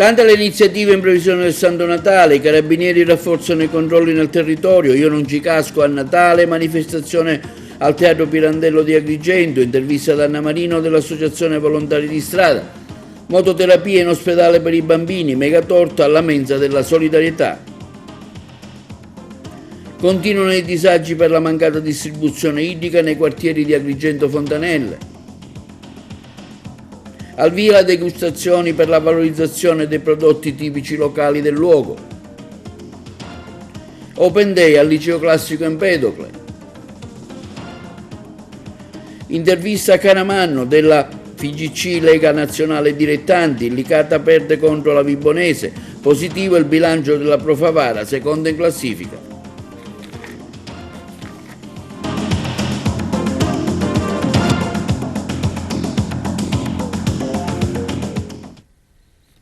Tante le iniziative in previsione del Santo Natale, i carabinieri rafforzano i controlli nel territorio, io non ci casco a Natale, manifestazione al Teatro Pirandello di Agrigento, intervista ad Anna Marino dell'Associazione Volontari di Strada, mototerapia in ospedale per i bambini, megatorta alla mensa della solidarietà. Continuano i disagi per la mancata distribuzione idrica nei quartieri di Agrigento Fontanelle. Al via le degustazioni per la valorizzazione dei prodotti tipici locali del luogo. Open Day al Liceo Classico Empedocle. Intervista a Caramanno della FIGC Lega Nazionale Dilettanti, il Licata perde contro la Vibonese, positivo il bilancio della Pro Favara, seconda in classifica.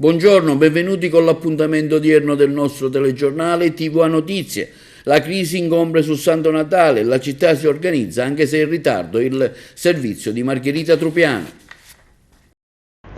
Buongiorno, benvenuti con l'appuntamento odierno del nostro telegiornale TV a Notizie. La crisi ingombra sul Santo Natale, la città si organizza anche se in ritardo il servizio di Margherita Trupiano.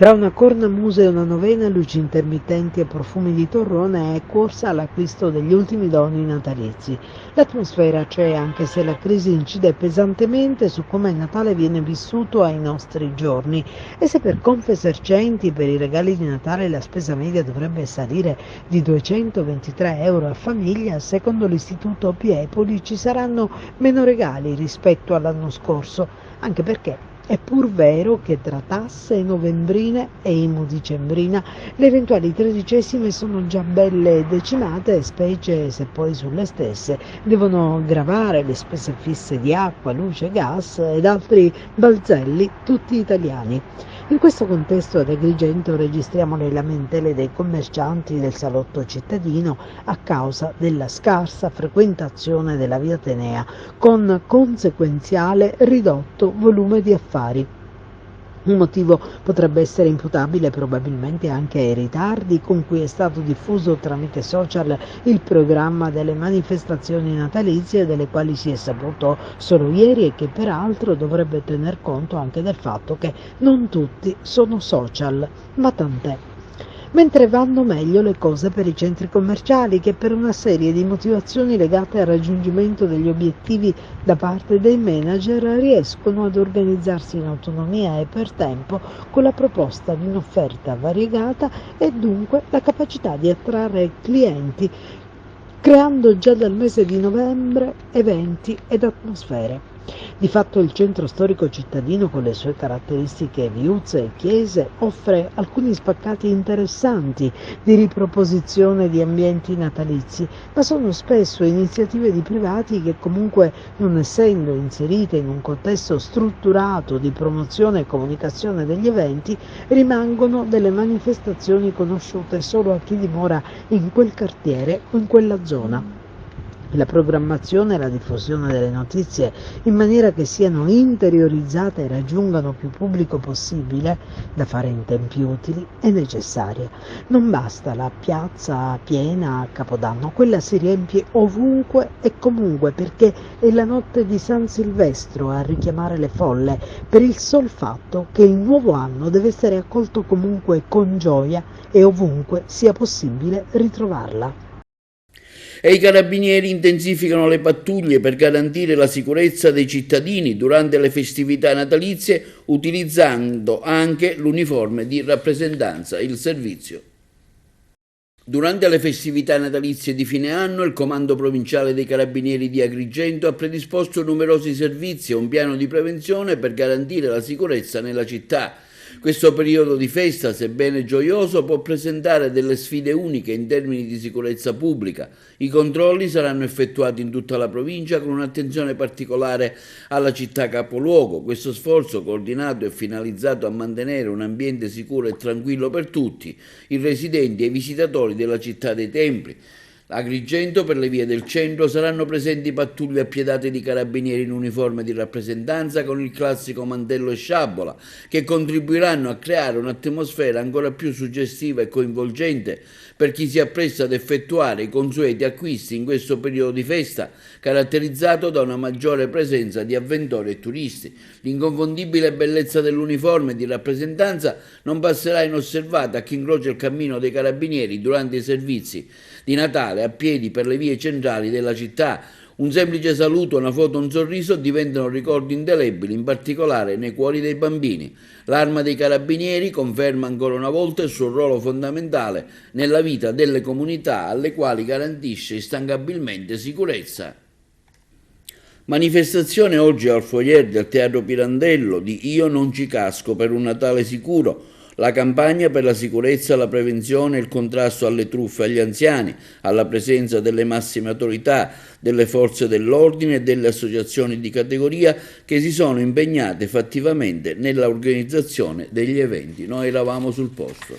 Tra una cornamusa e una novena, luci intermittenti e profumi di torrone è corsa all'acquisto degli ultimi doni natalizi. L'atmosfera c'è anche se la crisi incide pesantemente su come il Natale viene vissuto ai nostri giorni e se per Confesercenti per i regali di Natale la spesa media dovrebbe salire di 223 euro a famiglia, secondo l'istituto Piepoli ci saranno meno regali rispetto all'anno scorso, anche perché è pur vero che tra tasse novembrine e IMU dicembrina le eventuali tredicesime sono già belle decimate, specie se poi sulle stesse devono gravare le spese fisse di acqua, luce, gas ed altri balzelli tutti italiani. In questo contesto ad Agrigento registriamo le lamentele dei commercianti del salotto cittadino a causa della scarsa frequentazione della via Atenea, con conseguenziale ridotto volume di affari. Un motivo potrebbe essere imputabile probabilmente anche ai ritardi con cui è stato diffuso tramite social il programma delle manifestazioni natalizie, delle quali si è saputo solo ieri e che peraltro dovrebbe tener conto anche del fatto che non tutti sono social, ma tant'è. Mentre vanno meglio le cose per i centri commerciali che per una serie di motivazioni legate al raggiungimento degli obiettivi da parte dei manager riescono ad organizzarsi in autonomia e per tempo con la proposta di un'offerta variegata e dunque la capacità di attrarre clienti, creando già dal mese di novembre eventi ed atmosfere. Di fatto il centro storico cittadino con le sue caratteristiche viuzze e chiese offre alcuni spaccati interessanti di riproposizione di ambienti natalizi, ma sono spesso iniziative di privati che comunque, non essendo inserite in un contesto strutturato di promozione e comunicazione degli eventi, rimangono delle manifestazioni conosciute solo a chi dimora in quel quartiere o in quella zona. La programmazione e la diffusione delle notizie in maniera che siano interiorizzate e raggiungano più pubblico possibile, da fare in tempi utili, è necessaria. Non basta la piazza piena a Capodanno, quella si riempie ovunque e comunque perché è la notte di San Silvestro a richiamare le folle, per il sol fatto che il nuovo anno deve essere accolto comunque con gioia e ovunque sia possibile ritrovarla. E i carabinieri intensificano le pattuglie per garantire la sicurezza dei cittadini durante le festività natalizie, utilizzando anche l'uniforme di rappresentanza, il servizio. Durante le festività natalizie di fine anno, il Comando Provinciale dei Carabinieri di Agrigento ha predisposto numerosi servizi e un piano di prevenzione per garantire la sicurezza nella città. Questo periodo di festa, sebbene gioioso, può presentare delle sfide uniche in termini di sicurezza pubblica. I controlli saranno effettuati in tutta la provincia con un'attenzione particolare alla città capoluogo. Questo sforzo coordinato è finalizzato a mantenere un ambiente sicuro e tranquillo per tutti, i residenti e i visitatori della città dei templi. A Agrigento, per le vie del centro, saranno presenti pattuglie appiedate di carabinieri in uniforme di rappresentanza con il classico mantello e sciabola, che contribuiranno a creare un'atmosfera ancora più suggestiva e coinvolgente per chi si appresta ad effettuare i consueti acquisti in questo periodo di festa, caratterizzato da una maggiore presenza di avventori e turisti. L'inconfondibile bellezza dell'uniforme di rappresentanza non passerà inosservata a chi incrocia il cammino dei carabinieri durante i servizi di Natale a piedi per le vie centrali della città. Un semplice saluto, una foto, un sorriso diventano ricordi indelebili, in particolare nei cuori dei bambini. L'Arma dei Carabinieri conferma ancora una volta il suo ruolo fondamentale nella vita delle comunità alle quali garantisce instancabilmente sicurezza. Manifestazione oggi al foyer del Teatro Pirandello di Io non ci casco per un Natale sicuro. La campagna per la sicurezza, la prevenzione e il contrasto alle truffe agli anziani, alla presenza delle massime autorità, delle forze dell'ordine e delle associazioni di categoria che si sono impegnate fattivamente nell'organizzazione degli eventi. Noi eravamo sul posto.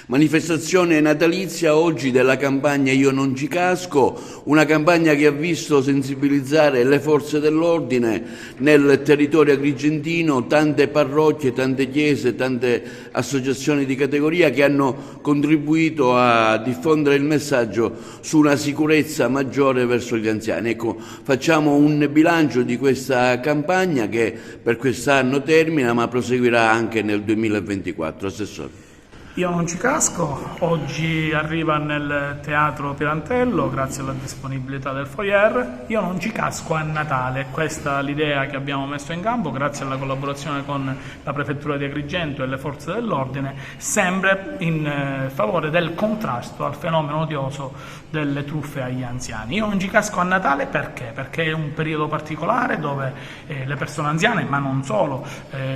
Manifestazione natalizia oggi della campagna Io non ci casco, una campagna che ha visto sensibilizzare le forze dell'ordine nel territorio agrigentino, tante parrocchie, tante chiese, tante associazioni di categoria che hanno contribuito a diffondere il messaggio su una sicurezza maggiore verso gli anziani. Ecco, facciamo un bilancio di questa campagna che per quest'anno termina ma proseguirà anche nel 2024. Assessore. Io non ci casco, oggi arriva nel Teatro Pirandello grazie alla disponibilità del foyer. Io non ci casco a Natale, questa è l'idea che abbiamo messo in campo grazie alla collaborazione con la Prefettura di Agrigento e le forze dell'ordine, sempre in favore del contrasto al fenomeno odioso delle truffe agli anziani. Io non ci casco a Natale perché? Perché è un periodo particolare dove le persone anziane, ma non solo,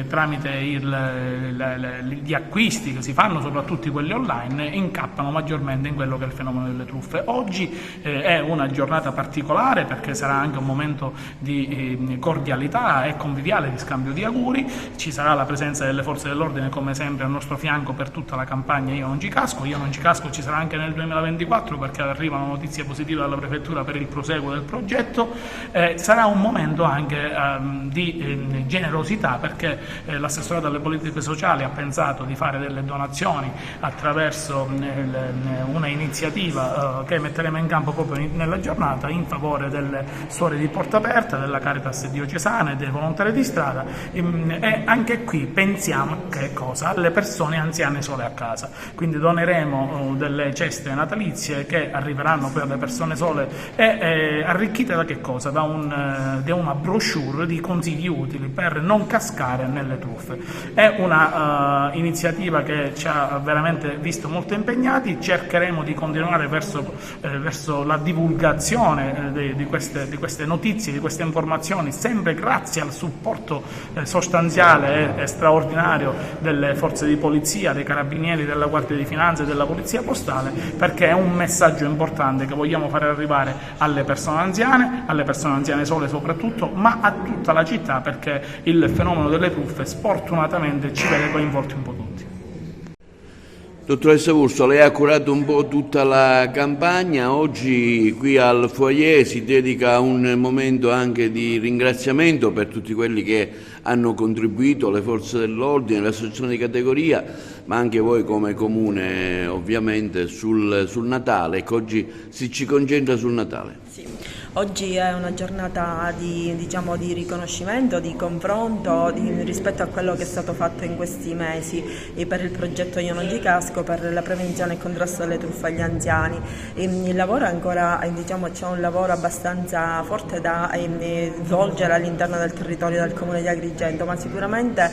tramite gli acquisti che si fanno, soprattutto quelli online, incappano maggiormente in quello che è il fenomeno delle truffe. Oggi è una giornata particolare perché sarà anche un momento di cordialità e conviviale, di scambio di auguri. Ci sarà la presenza delle forze dell'ordine come sempre al nostro fianco per tutta la campagna Io non ci casco. Io non ci casco ci sarà anche nel 2024 perché arrivano notizie positive dalla Prefettura per il proseguo del progetto. Sarà un momento anche di generosità perché l'assessorato alle politiche sociali ha pensato di fare delle donazioni attraverso una iniziativa che metteremo in campo proprio nella giornata in favore delle suore di Porta Aperta, della Caritas diocesana e dei volontari di strada, e anche qui pensiamo che cosa? Alle persone anziane sole a casa, quindi doneremo delle ceste natalizie che arriveranno poi alle persone sole e arricchite da che cosa? Da una brochure di consigli utili per non cascare nelle truffe. È una iniziativa che ci ha veramente visto molto impegnati. Cercheremo di continuare verso la divulgazione di queste notizie, di queste informazioni, sempre grazie al supporto sostanziale e straordinario delle forze di polizia, dei carabinieri, della Guardia di Finanza e della Polizia Postale, perché è un messaggio importante che vogliamo fare arrivare alle persone anziane sole soprattutto, ma a tutta la città, perché il fenomeno delle truffe sfortunatamente ci vede coinvolti un po' tutti. Dottoressa Urso, lei ha curato un po' tutta la campagna, oggi qui al foyer si dedica un momento anche di ringraziamento per tutti quelli che hanno contribuito, le forze dell'ordine, le associazioni di categoria, ma anche voi come Comune ovviamente sul Natale. Ecco, oggi si ci concentra sul Natale. Sì. Oggi è una giornata di riconoscimento, di confronto rispetto a quello che è stato fatto in questi mesi per il progetto Io non ci casco, per la prevenzione e contrasto alle truffe agli anziani. Il lavoro ancora, c'è un lavoro abbastanza forte da svolgere all'interno del territorio del Comune di Agrigento, ma sicuramente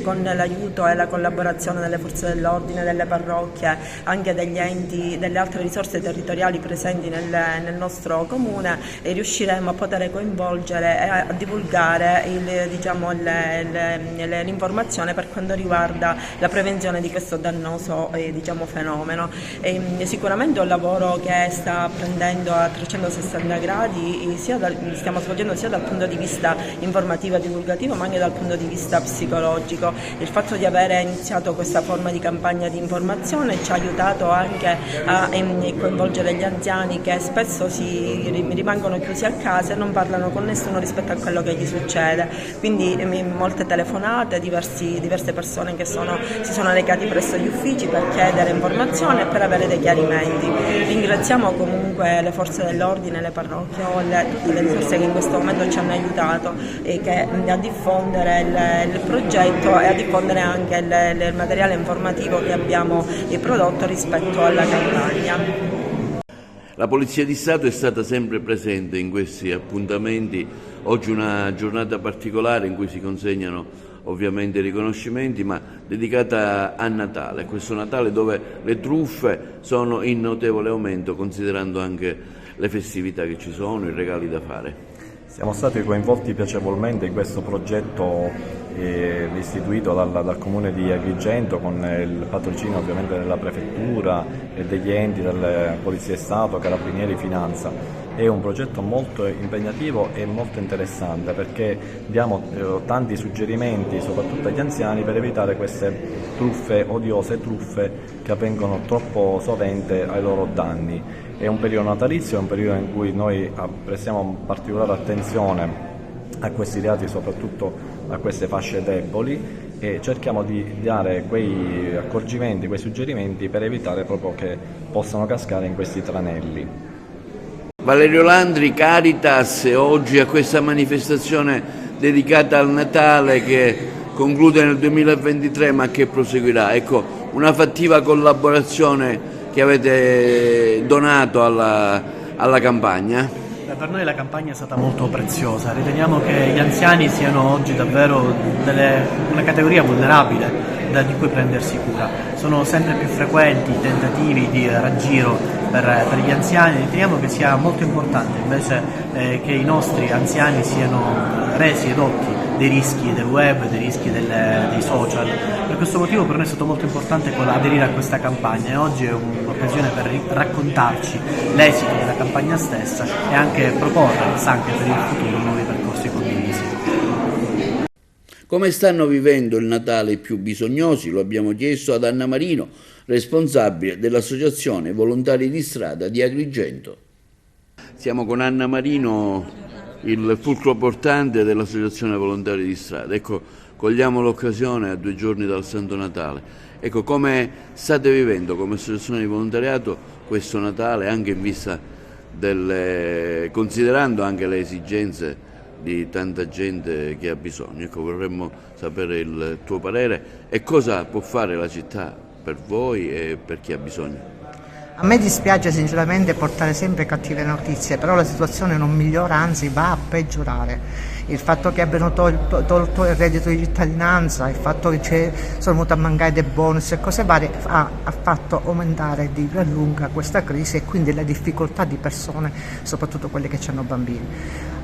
con l'aiuto e la collaborazione delle forze dell'ordine, delle parrocchie, anche degli enti, delle altre risorse territoriali presenti nel nostro Comune, comune e riusciremo a poter coinvolgere e a divulgare l'informazione per quanto riguarda la prevenzione di questo dannoso fenomeno. Sicuramente è un lavoro che sta prendendo a 360 gradi, stiamo svolgendo sia dal punto di vista informativo e divulgativo ma anche dal punto di vista psicologico. Il fatto di avere iniziato questa forma di campagna di informazione ci ha aiutato anche a coinvolgere gli anziani che spesso rimangono chiusi a casa e non parlano con nessuno rispetto a quello che gli succede, quindi molte telefonate, diverse persone che si sono recati presso gli uffici per chiedere informazioni e per avere dei chiarimenti. Ringraziamo comunque le forze dell'ordine, le parrocchie, tutte le risorse che in questo momento ci hanno aiutato a diffondere il progetto e a diffondere anche il materiale informativo che abbiamo prodotto rispetto alla campagna. La Polizia di Stato è stata sempre presente in questi appuntamenti, oggi una giornata particolare in cui si consegnano ovviamente i riconoscimenti, ma dedicata a Natale, questo Natale dove le truffe sono in notevole aumento considerando anche le festività che ci sono, i regali da fare. Siamo stati coinvolti piacevolmente in questo progetto istituito dal Comune di Agrigento con il patrocinio ovviamente della Prefettura e degli enti, della Polizia di Stato, Carabinieri, Finanza. È un progetto molto impegnativo e molto interessante perché diamo tanti suggerimenti soprattutto agli anziani per evitare queste truffe, odiose truffe che avvengono troppo sovente ai loro danni. È un periodo natalizio, è un periodo in cui noi prestiamo particolare attenzione a questi reati, soprattutto a queste fasce deboli, e cerchiamo di dare quei accorgimenti, quei suggerimenti per evitare proprio che possano cascare in questi tranelli. Valerio Landri, Caritas, oggi a questa manifestazione dedicata al Natale che conclude nel 2023 ma che proseguirà. Ecco, una fattiva collaborazione che avete donato alla campagna. Per noi la campagna è stata molto preziosa, riteniamo che gli anziani siano oggi davvero una categoria vulnerabile di cui prendersi cura. Sono sempre più frequenti i tentativi di raggiro per gli anziani, riteniamo che sia molto importante invece che i nostri anziani siano resi edotti dei rischi del web, dei rischi dei social. Per questo motivo per noi è stato molto importante aderire a questa campagna e oggi è un'occasione per raccontarci l'esito della campagna stessa e anche proporre anche per il futuro nuovi percorsi condivisi. Come stanno vivendo il Natale i più bisognosi? Lo abbiamo chiesto ad Anna Marino, responsabile dell'Associazione Volontari di Strada di Agrigento. Siamo con Anna Marino, il fulcro portante dell'Associazione Volontari di Strada. Ecco, cogliamo l'occasione a 2 giorni dal Santo Natale. Ecco, come state vivendo come Associazione di Volontariato questo Natale, anche in vista considerando anche le esigenze di tanta gente che ha bisogno? Ecco, vorremmo sapere il tuo parere e cosa può fare la città per voi e per chi ha bisogno. A me dispiace sinceramente portare sempre cattive notizie, però la situazione non migliora, anzi va a peggiorare. Il fatto che abbiano tolto il reddito di cittadinanza, il fatto che sono venuti a mancare dei bonus e cose varie ha fatto aumentare di gran lunga questa crisi e quindi le difficoltà di persone, soprattutto quelle che hanno bambini.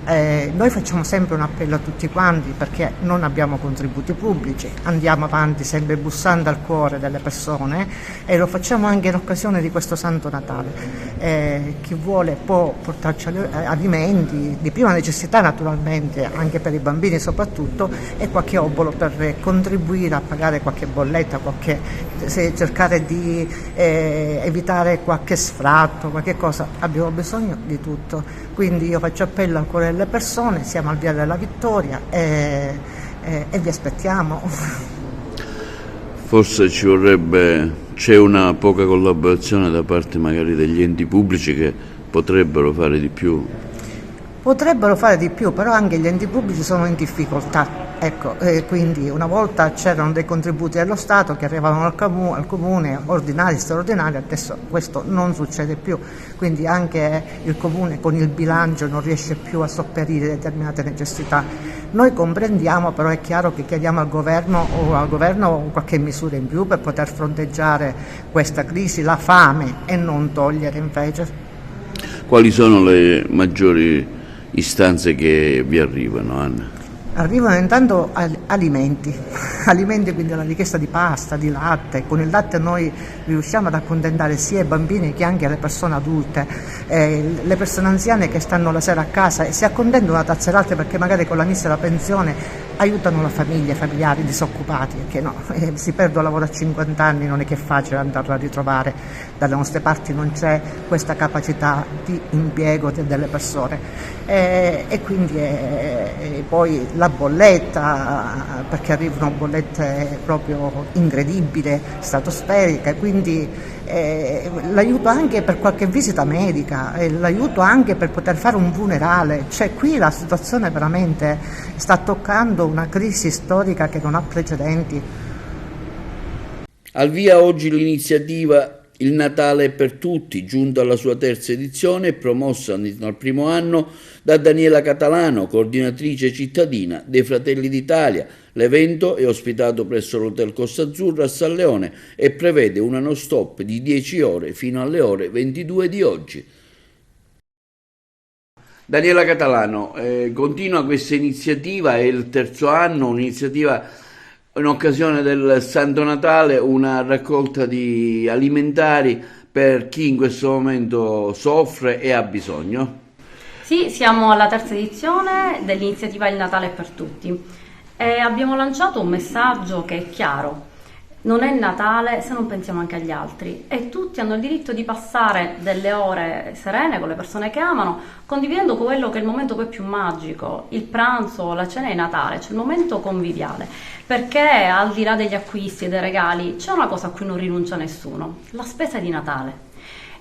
Noi facciamo sempre un appello a tutti quanti perché non abbiamo contributi pubblici, andiamo avanti sempre bussando al cuore delle persone e lo facciamo anche in occasione di questo Santo Natale. Chi vuole può portarci alimenti di prima necessità naturalmente, anche per i bambini soprattutto, e qualche obolo per contribuire a pagare qualche bolletta, cercare di evitare qualche sfratto, qualche cosa. Abbiamo bisogno di tutto, quindi io faccio appello al cuore delle persone, siamo al via della vittoria e vi aspettiamo. Forse c'è una poca collaborazione da parte magari degli enti pubblici che potrebbero fare di più. Potrebbero fare di più, però anche gli enti pubblici sono in difficoltà. Ecco, quindi una volta c'erano dei contributi dello Stato che arrivavano al comune, ordinari e straordinari, adesso questo non succede più, quindi anche il comune con il bilancio non riesce più a sopperire determinate necessità. Noi comprendiamo, però è chiaro che chiediamo al governo qualche misura in più per poter fronteggiare questa crisi, la fame, e non togliere invece. Quali sono le maggiori istanze che vi arrivano, Anna? Arrivano intanto alimenti, alimenti, quindi la richiesta di pasta, di latte. Con il latte noi riusciamo ad accontentare sia i bambini che anche le persone adulte, le persone anziane che stanno la sera a casa e si accontentano una tazza di latte perché magari con la misera pensione aiutano la famiglia, i familiari disoccupati, perché no, si perde un lavoro a 50 anni, non è che è facile andarlo a ritrovare, dalle nostre parti non c'è questa capacità di impiego delle persone e quindi poi la bolletta, perché arrivano bollette proprio incredibili, stratosferiche, quindi l'aiuto anche per qualche visita medica, l'aiuto anche per poter fare un funerale, cioè qui la situazione veramente sta toccando una crisi storica che non ha precedenti. Al via oggi l'iniziativa Il Natale è per tutti, giunta alla sua terza edizione e promossa al primo anno da Daniela Catalano, coordinatrice cittadina dei Fratelli d'Italia. L'evento è ospitato presso l'Hotel Costa Azzurra a San Leone e prevede una non-stop di 10 ore fino alle ore 22 di oggi. Daniela Catalano, continua questa iniziativa, è il terzo anno, un'iniziativa in occasione del Santo Natale, una raccolta di alimentari per chi in questo momento soffre e ha bisogno. Sì, siamo alla terza edizione dell'iniziativa Il Natale è per tutti e abbiamo lanciato un messaggio che è chiaro. Non è Natale se non pensiamo anche agli altri e tutti hanno il diritto di passare delle ore serene con le persone che amano, condividendo quello che è il momento poi più magico, il pranzo, la cena di Natale, cioè il momento conviviale, perché al di là degli acquisti e dei regali c'è una cosa a cui non rinuncia nessuno, la spesa di Natale.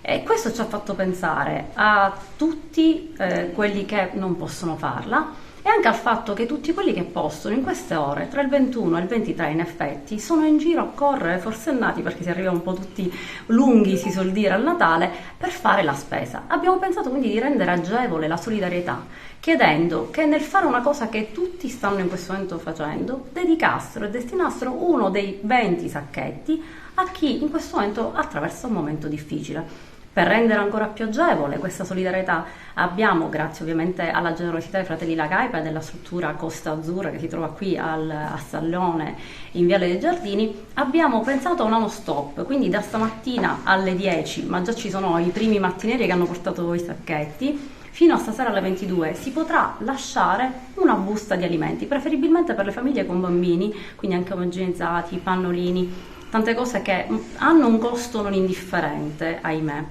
E questo ci ha fatto pensare a tutti quelli che non possono farla e anche al fatto che tutti quelli che possono in queste ore, tra il 21 e il 23 in effetti, sono in giro a correre, forsennati perché si arriva un po' tutti lunghi, si suol dire, al Natale, per fare la spesa. Abbiamo pensato quindi di rendere agevole la solidarietà, chiedendo che nel fare una cosa che tutti stanno in questo momento facendo, dedicassero e destinassero uno dei 20 sacchetti a chi in questo momento attraversa un momento difficile. Per rendere ancora più agevole questa solidarietà abbiamo, grazie ovviamente alla generosità dei Fratelli La Caipa e della struttura Costa Azzurra che si trova qui a San Leone in Viale dei Giardini, abbiamo pensato a una non-stop, quindi da stamattina alle 10, ma già ci sono i primi mattinieri che hanno portato i sacchetti, fino a stasera alle 22 si potrà lasciare una busta di alimenti, preferibilmente per le famiglie con bambini, quindi anche omogenizzati, pannolini, tante cose che hanno un costo non indifferente, ahimè.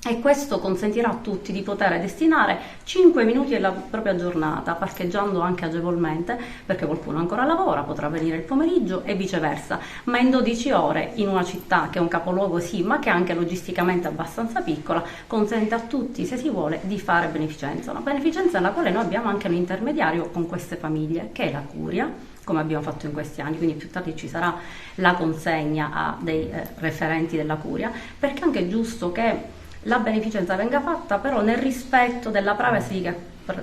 E questo consentirà a tutti di poter destinare 5 minuti della propria giornata, parcheggiando anche agevolmente, perché qualcuno ancora lavora, potrà venire il pomeriggio e viceversa, ma in 12 ore in una città che è un capoluogo sì, ma che è anche logisticamente abbastanza piccola, consente a tutti, se si vuole, di fare beneficenza. Una beneficenza nella quale noi abbiamo anche un intermediario con queste famiglie, che è la Curia, come abbiamo fatto in questi anni, quindi più tardi ci sarà la consegna a dei referenti della Curia, perché anche è giusto che la beneficenza venga fatta però nel rispetto della privacy che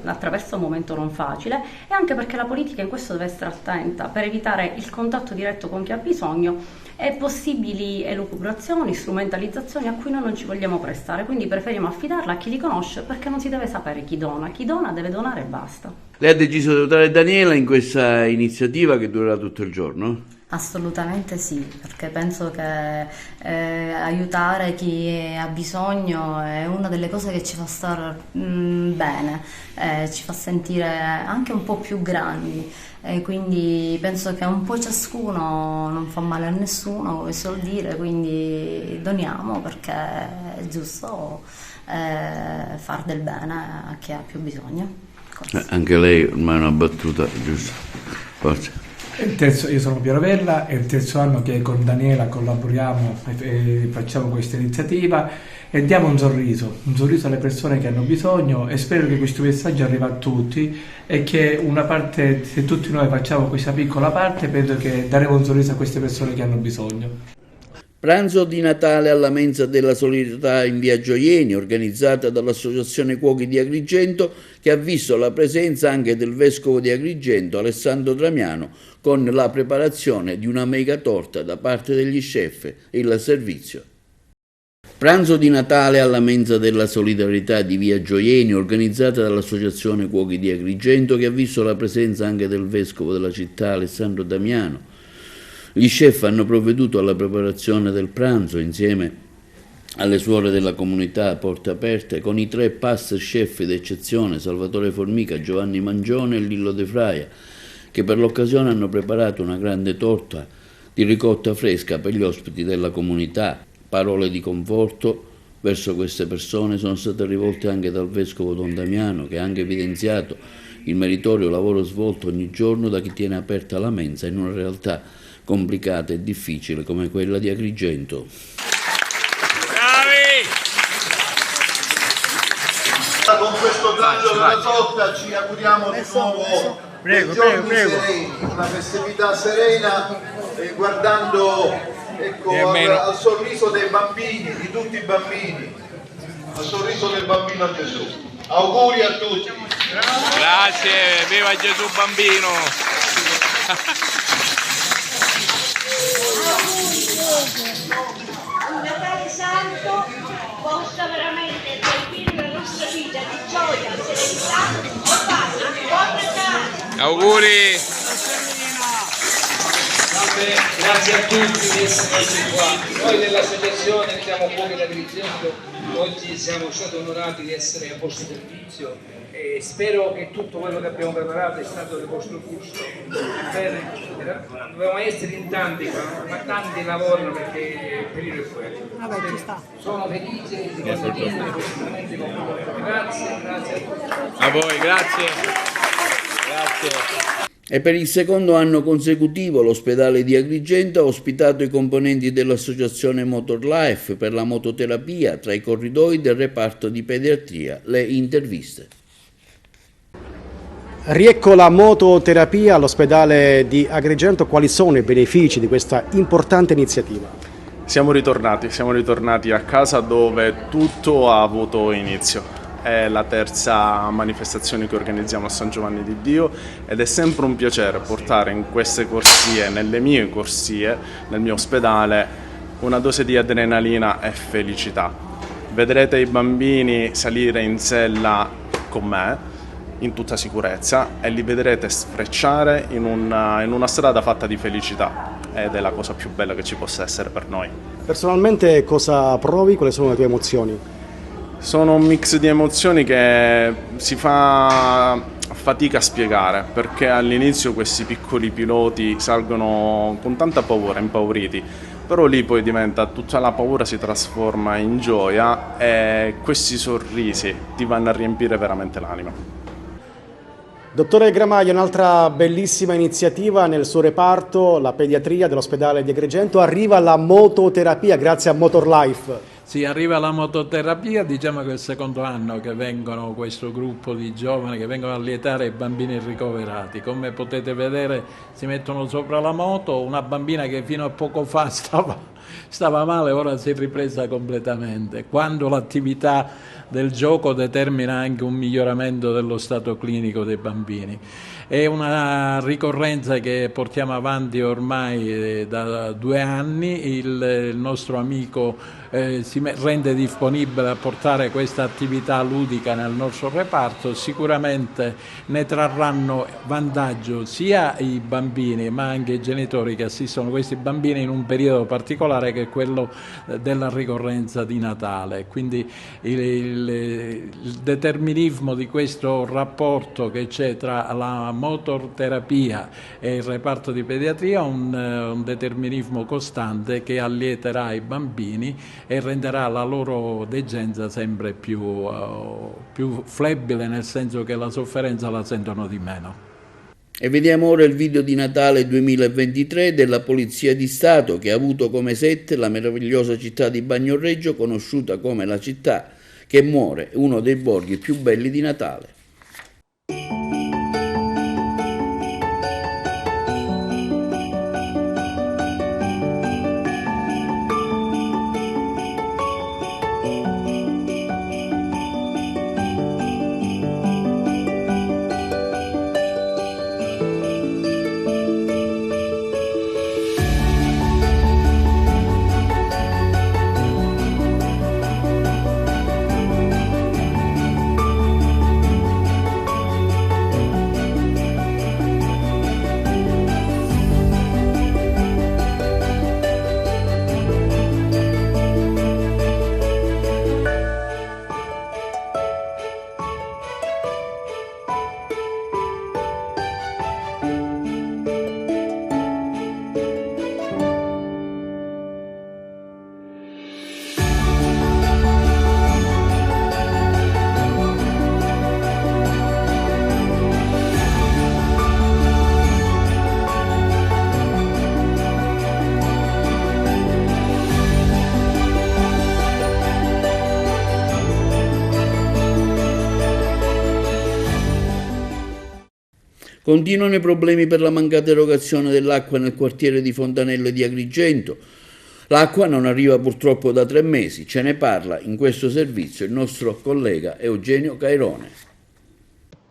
attraverso un momento non facile e anche perché la politica in questo deve essere attenta per evitare il contatto diretto con chi ha bisogno e possibili elucubrazioni, strumentalizzazioni a cui noi non ci vogliamo prestare, quindi preferiamo affidarla a chi li conosce perché non si deve sapere chi dona deve donare e basta. Lei ha deciso di aiutare Daniela in questa iniziativa che durerà tutto il giorno? Assolutamente sì, perché penso che aiutare chi ha bisogno è una delle cose che ci fa stare bene, ci fa sentire anche un po' più grandi, quindi penso che un po' ciascuno non fa male a nessuno, come si suol dire, quindi doniamo perché è giusto far del bene a chi ha più bisogno. Anche lei ormai è una battuta, giusto? Forza. Io sono Piero Vella, è il terzo anno che con Daniela collaboriamo e facciamo questa iniziativa e diamo un sorriso alle persone che hanno bisogno e spero che questo messaggio arrivi a tutti e che una parte, se tutti noi facciamo questa piccola parte, penso che daremo un sorriso a queste persone che hanno bisogno. Pranzo di Natale alla mensa della solidarietà in via Gioieni, organizzata dall'Associazione Cuochi di Agrigento, che ha visto la presenza anche del vescovo di Agrigento, Alessandro Tramiano, con la preparazione di una mega torta da parte degli chef e il servizio. Pranzo di Natale alla Mensa della Solidarietà di Via Gioieni, organizzata dall'Associazione Cuochi di Agrigento, che ha visto la presenza anche del vescovo della città Alessandro Damiano. Gli chef hanno provveduto alla preparazione del pranzo insieme alle suore della comunità Porte Aperte, con i 3 master chef d'eccezione Salvatore Formica, Giovanni Mangione e Lillo De Fraia, che per l'occasione hanno preparato una grande torta di ricotta fresca per gli ospiti della comunità. Parole di conforto verso queste persone sono state rivolte anche dal vescovo Don Damiano, che ha anche evidenziato il meritorio lavoro svolto ogni giorno da chi tiene aperta la mensa in una realtà complicata e difficile come quella di Agrigento. Bravi! Con questo taglio della torta ci auguriamo di nuovo dei giorni sereni, una festività serena, guardando al sorriso dei bambini, di tutti i bambini, al sorriso del bambino Gesù. Auguri a tutti. Grazie, viva Gesù bambino. Un Natale santo possa veramente riempire la nostra vita di gioia, serenità e pace. Buon Natale! Auguri! Grazie a tutti di essere qua. Noi dell'associazione siamo Cuochi di Agrigento, oggi siamo stati onorati di essere a vostro servizio e spero che tutto quello che abbiamo preparato è stato del vostro gusto. Bene, dobbiamo essere in tanti qua, ma tanti lavorano perché il periodo è quello. Sono felice di condividere questi momenti con voi. Grazie a tutti. A voi, grazie. Grazie. E per il secondo anno consecutivo l'ospedale di Agrigento ha ospitato i componenti dell'associazione MotorLife per la mototerapia tra i corridoi del reparto di pediatria. Le interviste. Riecco la mototerapia all'ospedale di Agrigento. Quali sono i benefici di questa importante iniziativa? Siamo ritornati a casa dove tutto ha avuto inizio. È la terza manifestazione che organizziamo a San Giovanni di Dio ed è sempre un piacere portare in queste corsie, nelle mie corsie, nel mio ospedale, una dose di adrenalina e felicità. Vedrete i bambini salire in sella con me in tutta sicurezza e li vedrete sfrecciare in una strada fatta di felicità ed è la cosa più bella che ci possa essere per noi. Personalmente cosa provi? Quali sono le tue emozioni? Sono un mix di emozioni che si fa fatica a spiegare, perché all'inizio questi piccoli piloti salgono con tanta paura, impauriti, però lì poi tutta la paura si trasforma in gioia e questi sorrisi ti vanno a riempire veramente l'anima. Dottore Gramaglia, un'altra bellissima iniziativa nel suo reparto, la pediatria dell'ospedale di Agrigento, arriva la mototerapia grazie a MotorLife. Sì, arriva la mototerapia, diciamo che è il secondo anno che vengono questo gruppo di giovani che vengono a lietare i bambini ricoverati. Come potete vedere si mettono sopra la moto, una bambina che fino a poco fa stava male, ora si è ripresa completamente. Quando l'attività del gioco determina anche un miglioramento dello stato clinico dei bambini. È una ricorrenza che portiamo avanti ormai da 2 anni, il nostro amico si rende disponibile a portare questa attività ludica nel nostro reparto, sicuramente ne trarranno vantaggio sia i bambini ma anche i genitori che assistono questi bambini in un periodo particolare che è quello della ricorrenza di Natale. Quindi il determinismo di questo rapporto che c'è tra la motorterapia e il reparto di pediatria è un determinismo costante che allieterà i bambini e renderà la loro degenza sempre più flebile, nel senso che la sofferenza la sentono di meno. E vediamo ora il video di Natale 2023 della Polizia di Stato, che ha avuto come set la meravigliosa città di Bagnoregio, conosciuta come la città che muore, uno dei borghi più belli di Natale. Continuano i problemi per la mancata erogazione dell'acqua nel quartiere di Fontanelle di Agrigento. L'acqua non arriva purtroppo da 3 mesi, ce ne parla in questo servizio il nostro collega Eugenio Cairone.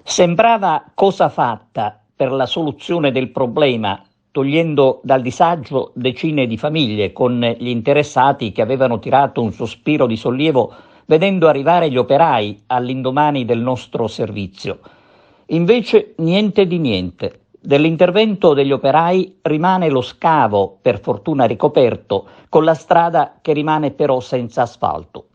Sembrava cosa fatta per la soluzione del problema, togliendo dal disagio decine di famiglie, con gli interessati che avevano tirato un sospiro di sollievo vedendo arrivare gli operai all'indomani del nostro servizio. Invece niente di niente. Dell'intervento degli operai rimane lo scavo, per fortuna ricoperto, con la strada che rimane però senza asfalto.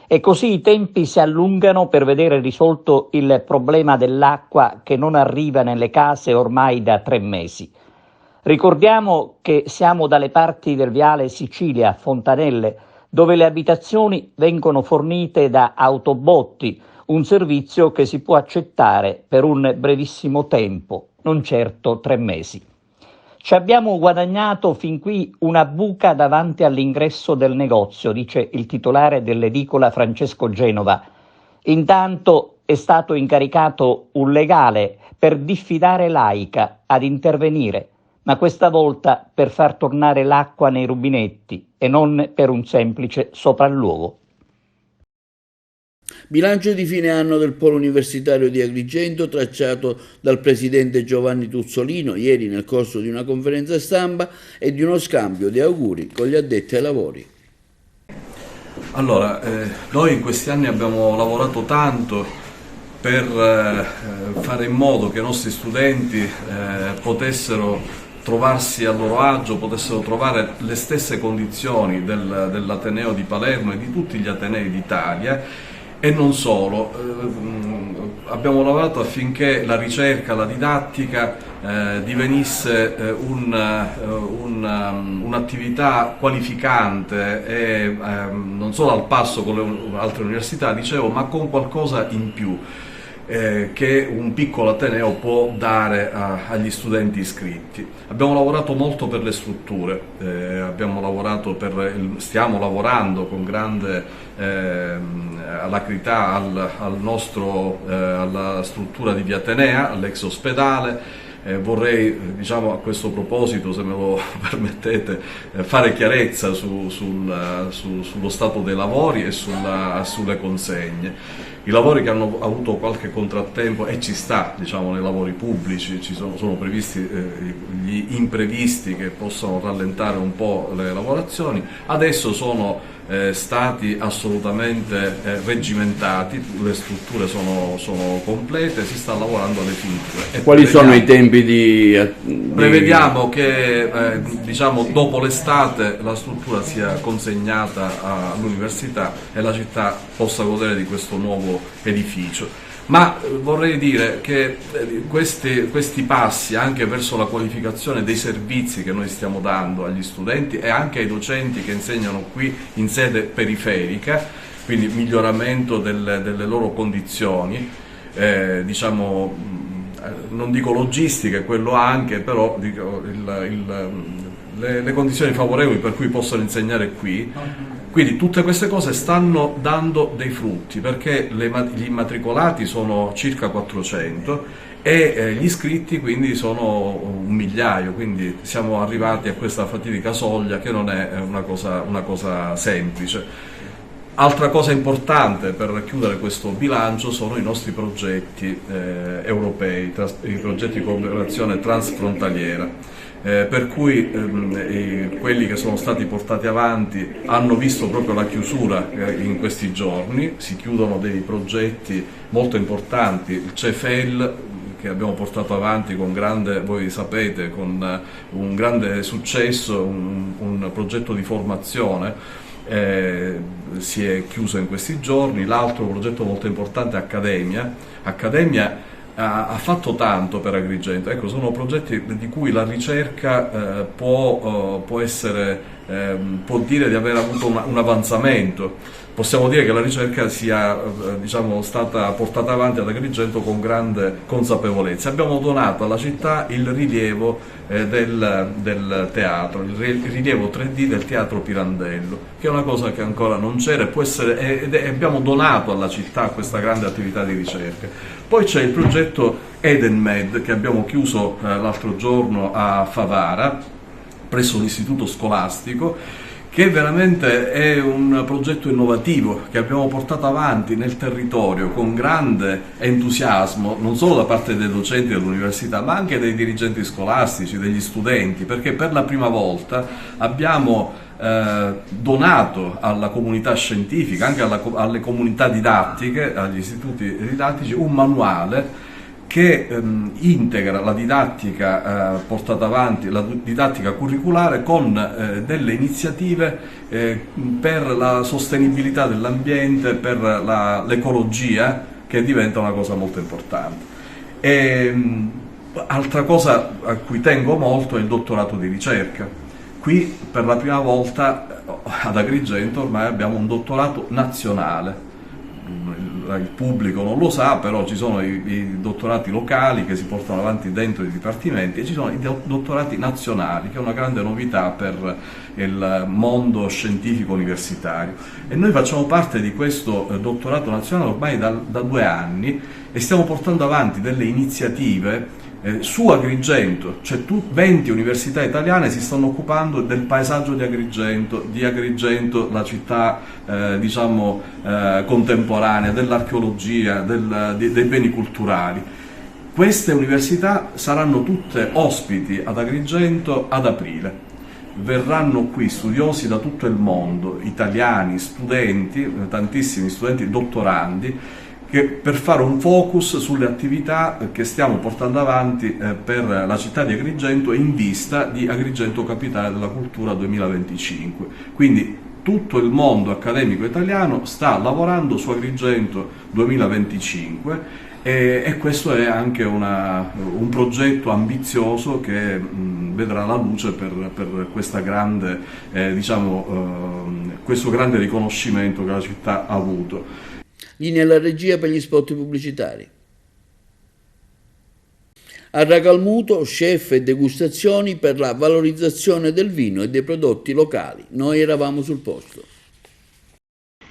E così i tempi si allungano per vedere risolto il problema dell'acqua che non arriva nelle case ormai da 3 mesi. Ricordiamo che siamo dalle parti del viale Sicilia, Fontanelle, dove le abitazioni vengono fornite da autobotti, un servizio che si può accettare per un brevissimo tempo, non certo 3 mesi. Ci abbiamo guadagnato fin qui una buca davanti all'ingresso del negozio, dice il titolare dell'edicola Francesco Genova. Intanto è stato incaricato un legale per diffidare l'AICA ad intervenire, ma questa volta per far tornare l'acqua nei rubinetti e non per un semplice sopralluogo. Bilancio di fine anno del Polo Universitario di Agrigento tracciato dal presidente Giovanni Tuzzolino ieri nel corso di una conferenza stampa e di uno scambio di auguri con gli addetti ai lavori. Allora, noi in questi anni abbiamo lavorato tanto per fare in modo che i nostri studenti potessero trovarsi a loro agio, potessero trovare le stesse condizioni dell'Ateneo di Palermo e di tutti gli Atenei d'Italia. E non solo, abbiamo lavorato affinché la ricerca, la didattica divenisse un'attività qualificante e non solo al passo con le altre università, dicevo, ma con qualcosa in più che un piccolo ateneo può dare agli studenti iscritti. Abbiamo lavorato molto per le strutture, stiamo lavorando con grande alacrità alla struttura di Via Atenea, all'ex ospedale. Vorrei, a questo proposito, se me lo permettete, fare chiarezza sullo stato dei lavori e sulle consegne. I lavori che hanno avuto qualche contrattempo, e ci sta, nei lavori pubblici, sono previsti gli imprevisti che possono rallentare un po' le lavorazioni, adesso sono stati assolutamente reggimentati, le strutture sono complete, si sta lavorando alle finiture. Quali sono i tempi di... Prevediamo che dopo l'estate la struttura sia consegnata all'università e la città possa godere di questo nuovo edificio. Ma vorrei dire che questi passi anche verso la qualificazione dei servizi che noi stiamo dando agli studenti e anche ai docenti che insegnano qui in sede periferica, quindi miglioramento delle loro condizioni, non dico logistiche, quello anche, però dico le condizioni favorevoli per cui possono insegnare qui. Quindi tutte queste cose stanno dando dei frutti, perché gli immatricolati sono circa 400 e gli iscritti quindi sono 1.000.000, quindi siamo arrivati a questa fatidica soglia che non è una cosa semplice. Altra cosa importante per chiudere questo bilancio sono i nostri progetti europei, i progetti di cooperazione transfrontaliera. Per cui quelli che sono stati portati avanti hanno visto proprio la chiusura in questi giorni, si chiudono dei progetti molto importanti, il CEFEL che abbiamo portato avanti con voi sapete, con un grande successo, un progetto di formazione, si è chiuso in questi giorni. L'altro progetto molto importante è Accademia ha fatto tanto per Agrigento. Ecco, sono progetti di cui la ricerca può dire di aver avuto un avanzamento. Possiamo dire che la ricerca sia stata portata avanti ad Agrigento con grande consapevolezza. Abbiamo donato alla città il rilievo del teatro, il rilievo 3D del Teatro Pirandello, che è una cosa che ancora non c'era e abbiamo donato alla città questa grande attività di ricerca. Poi c'è il progetto Edenmed, che abbiamo chiuso l'altro giorno a Favara, presso l'istituto scolastico, che veramente è un progetto innovativo che abbiamo portato avanti nel territorio con grande entusiasmo, non solo da parte dei docenti dell'università, ma anche dei dirigenti scolastici, degli studenti, perché per la prima volta abbiamo donato alla comunità scientifica, anche alle comunità didattiche, agli istituti didattici, un manuale che integra la didattica portata avanti, la didattica curriculare, con delle iniziative per la sostenibilità dell'ambiente, per l'ecologia, che diventa una cosa molto importante. Altra cosa a cui tengo molto è il dottorato di ricerca. Qui per la prima volta ad Agrigento ormai abbiamo un dottorato nazionale. Il pubblico non lo sa, però ci sono i dottorati locali che si portano avanti dentro i dipartimenti e ci sono i dottorati nazionali, che è una grande novità per il mondo scientifico universitario. E noi facciamo parte di questo dottorato nazionale ormai da 2 anni e stiamo portando avanti delle iniziative su Agrigento, cioè 20 università italiane si stanno occupando del paesaggio di Agrigento, la città contemporanea, dell'archeologia, dei beni culturali. Queste università saranno tutte ospiti ad Agrigento ad aprile. Verranno qui studiosi da tutto il mondo, italiani, studenti, tantissimi studenti dottorandi, per fare un focus sulle attività che stiamo portando avanti per la città di Agrigento in vista di Agrigento Capitale della Cultura 2025. Quindi tutto il mondo accademico italiano sta lavorando su Agrigento 2025 e questo è anche un progetto ambizioso che vedrà la luce per questa grande, questo grande riconoscimento che la città ha avuto. Linea alla regia per gli spot pubblicitari. A Racalmuto, chef e degustazioni per la valorizzazione del vino e dei prodotti locali. Noi eravamo sul posto.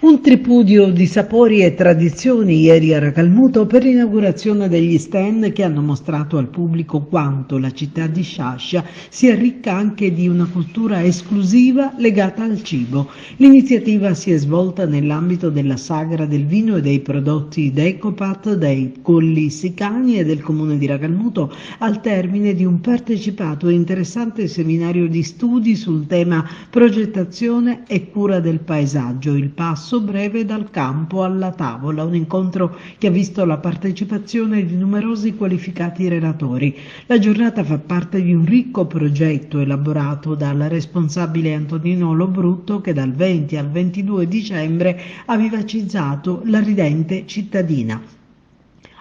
Un tripudio di sapori e tradizioni ieri a Racalmuto per l'inaugurazione degli stand che hanno mostrato al pubblico quanto la città di Sciascia sia ricca anche di una cultura esclusiva legata al cibo. L'iniziativa si è svolta nell'ambito della Sagra del Vino e dei prodotti d'Ecopat, dei Colli Sicani e del Comune di Racalmuto, al termine di un partecipato e interessante seminario di studi sul tema progettazione e cura del paesaggio, il passo breve dal campo alla tavola, un incontro che ha visto la partecipazione di numerosi qualificati relatori. La giornata fa parte di un ricco progetto elaborato dal responsabile Antonino Lobrutto, che dal 20 al 22 dicembre ha vivacizzato la ridente cittadina.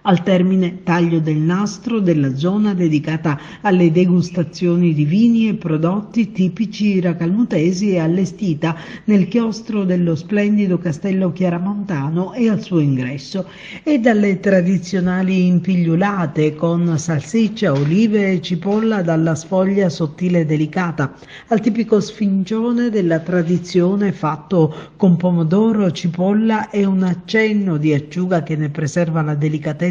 Al termine, taglio del nastro della zona dedicata alle degustazioni di vini e prodotti tipici racalmutesi e allestita nel chiostro dello splendido castello chiaramontano e al suo ingresso, e dalle tradizionali impigliolate con salsiccia, olive e cipolla dalla sfoglia sottile e delicata, al tipico sfincione della tradizione fatto con pomodoro, cipolla e un accenno di acciuga che ne preserva la delicatezza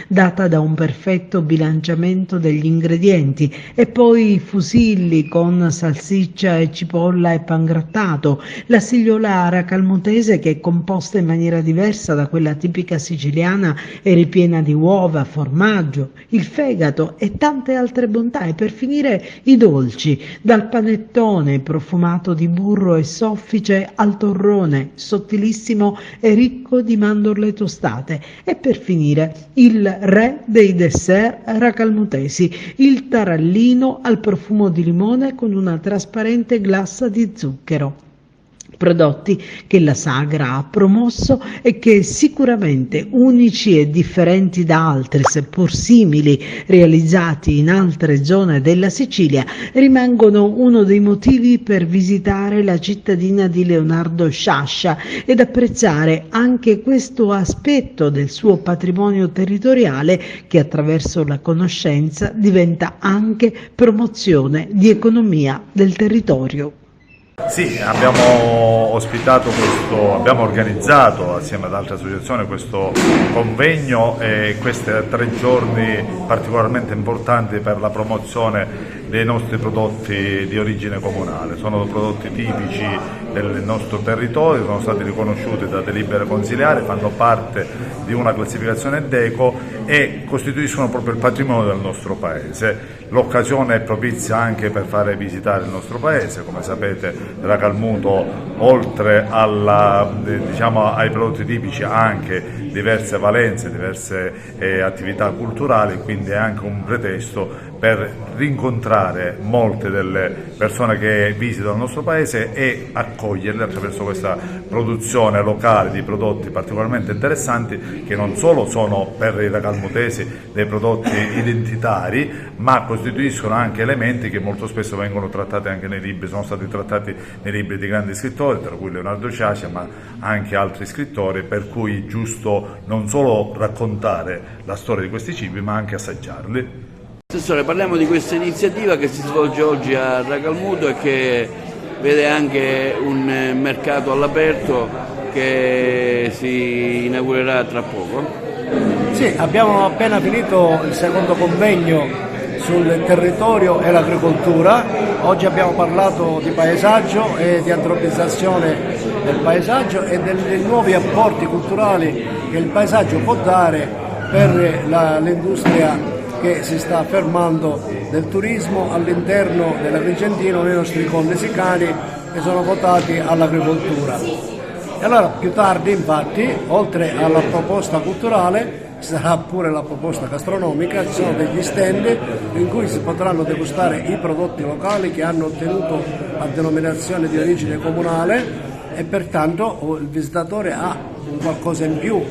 data da un perfetto bilanciamento degli ingredienti, e poi fusilli con salsiccia e cipolla e pangrattato, la sigliola racalmutese che è composta in maniera diversa da quella tipica siciliana e ripiena di uova, formaggio, il fegato e tante altre bontà, e per finire i dolci, dal panettone profumato di burro e soffice al torrone sottilissimo e ricco di mandorle tostate, e per finire il re dei dessert racalmutesi, il tarallino al profumo di limone con una trasparente glassa di zucchero. Prodotti che la Sagra ha promosso e che sicuramente unici e differenti da altri, seppur simili, realizzati in altre zone della Sicilia, rimangono uno dei motivi per visitare la cittadina di Leonardo Sciascia ed apprezzare anche questo aspetto del suo patrimonio territoriale che attraverso la conoscenza diventa anche promozione di economia del territorio. Sì, abbiamo organizzato assieme ad altre associazioni questo convegno e questi 3 giorni particolarmente importanti per la promozione dei nostri prodotti di origine comunale. Sono prodotti tipici del nostro territorio, sono stati riconosciuti da delibere consiliari, fanno parte di una classificazione DECO e costituiscono proprio il patrimonio del nostro paese. L'occasione è propizia anche per fare visitare il nostro paese. Come sapete, Racalmuto, oltre ai prodotti tipici, ha anche diverse valenze, diverse attività culturali, quindi è anche un pretesto per rincontrare molte delle persone che visitano il nostro paese e accoglierle attraverso questa produzione locale di prodotti particolarmente interessanti, che non solo sono per i racalmutesi dei prodotti identitari, ma costituiscono anche elementi che molto spesso vengono trattati anche nei libri, sono stati trattati nei libri di grandi scrittori, tra cui Leonardo Ciacia, ma anche altri scrittori, per cui è giusto non solo raccontare la storia di questi cibi, ma anche assaggiarli. Assessore, parliamo di questa iniziativa che si svolge oggi a Racalmuto e che vede anche un mercato all'aperto che si inaugurerà tra poco. Sì, abbiamo appena finito il secondo convegno sul territorio e l'agricoltura. Oggi abbiamo parlato di paesaggio e di antropizzazione del paesaggio e dei nuovi apporti culturali che il paesaggio può dare per l'industria che si sta affermando del turismo all'interno dell'Agrigentino, nei nostri colli sicani che sono votati all'agricoltura. E allora più tardi, infatti, oltre alla proposta culturale, ci sarà pure la proposta gastronomica, ci sono degli stand in cui si potranno degustare i prodotti locali che hanno ottenuto la denominazione di origine comunale e pertanto il visitatore ha un qualcosa in più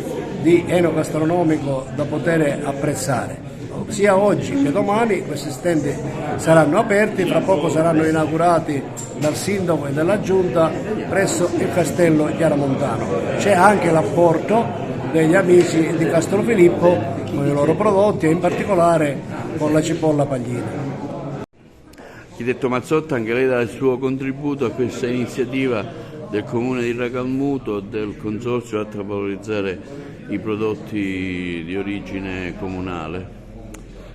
di enogastronomico da poter apprezzare. Sia oggi che domani questi stand saranno aperti, fra poco saranno inaugurati dal sindaco e dalla giunta presso il castello Chiaramontano. C'è anche l'apporto degli amici di Castrofilippo con i loro prodotti e in particolare con la cipolla paglina. Architetto Mazzotta, anche lei dà il suo contributo a questa iniziativa del Comune di Racalmuto, del Consorzio a valorizzare i prodotti di origine comunale.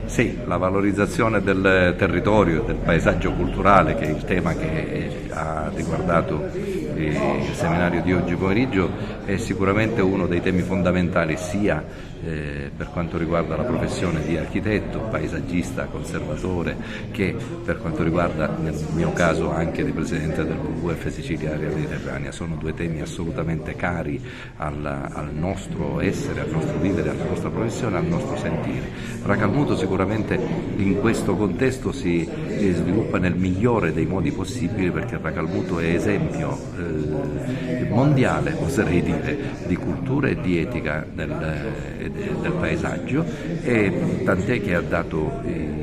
Sì, la valorizzazione del territorio, del paesaggio culturale, che è il tema che ha riguardato il seminario di oggi pomeriggio, è sicuramente uno dei temi fondamentali sia per quanto riguarda la professione di architetto, paesaggista, conservatore, che per quanto riguarda nel mio caso anche di presidente del WWF Sicilia Area Mediterranea. Sono 2 temi assolutamente cari al nostro essere, al nostro vivere, alla nostra professione, al nostro sentire. Racalmuto sicuramente in questo contesto si sviluppa nel migliore dei modi possibili, perché Racalmuto è esempio mondiale, oserei dire, di cultura e di etica del paesaggio, e tant'è che ha dato i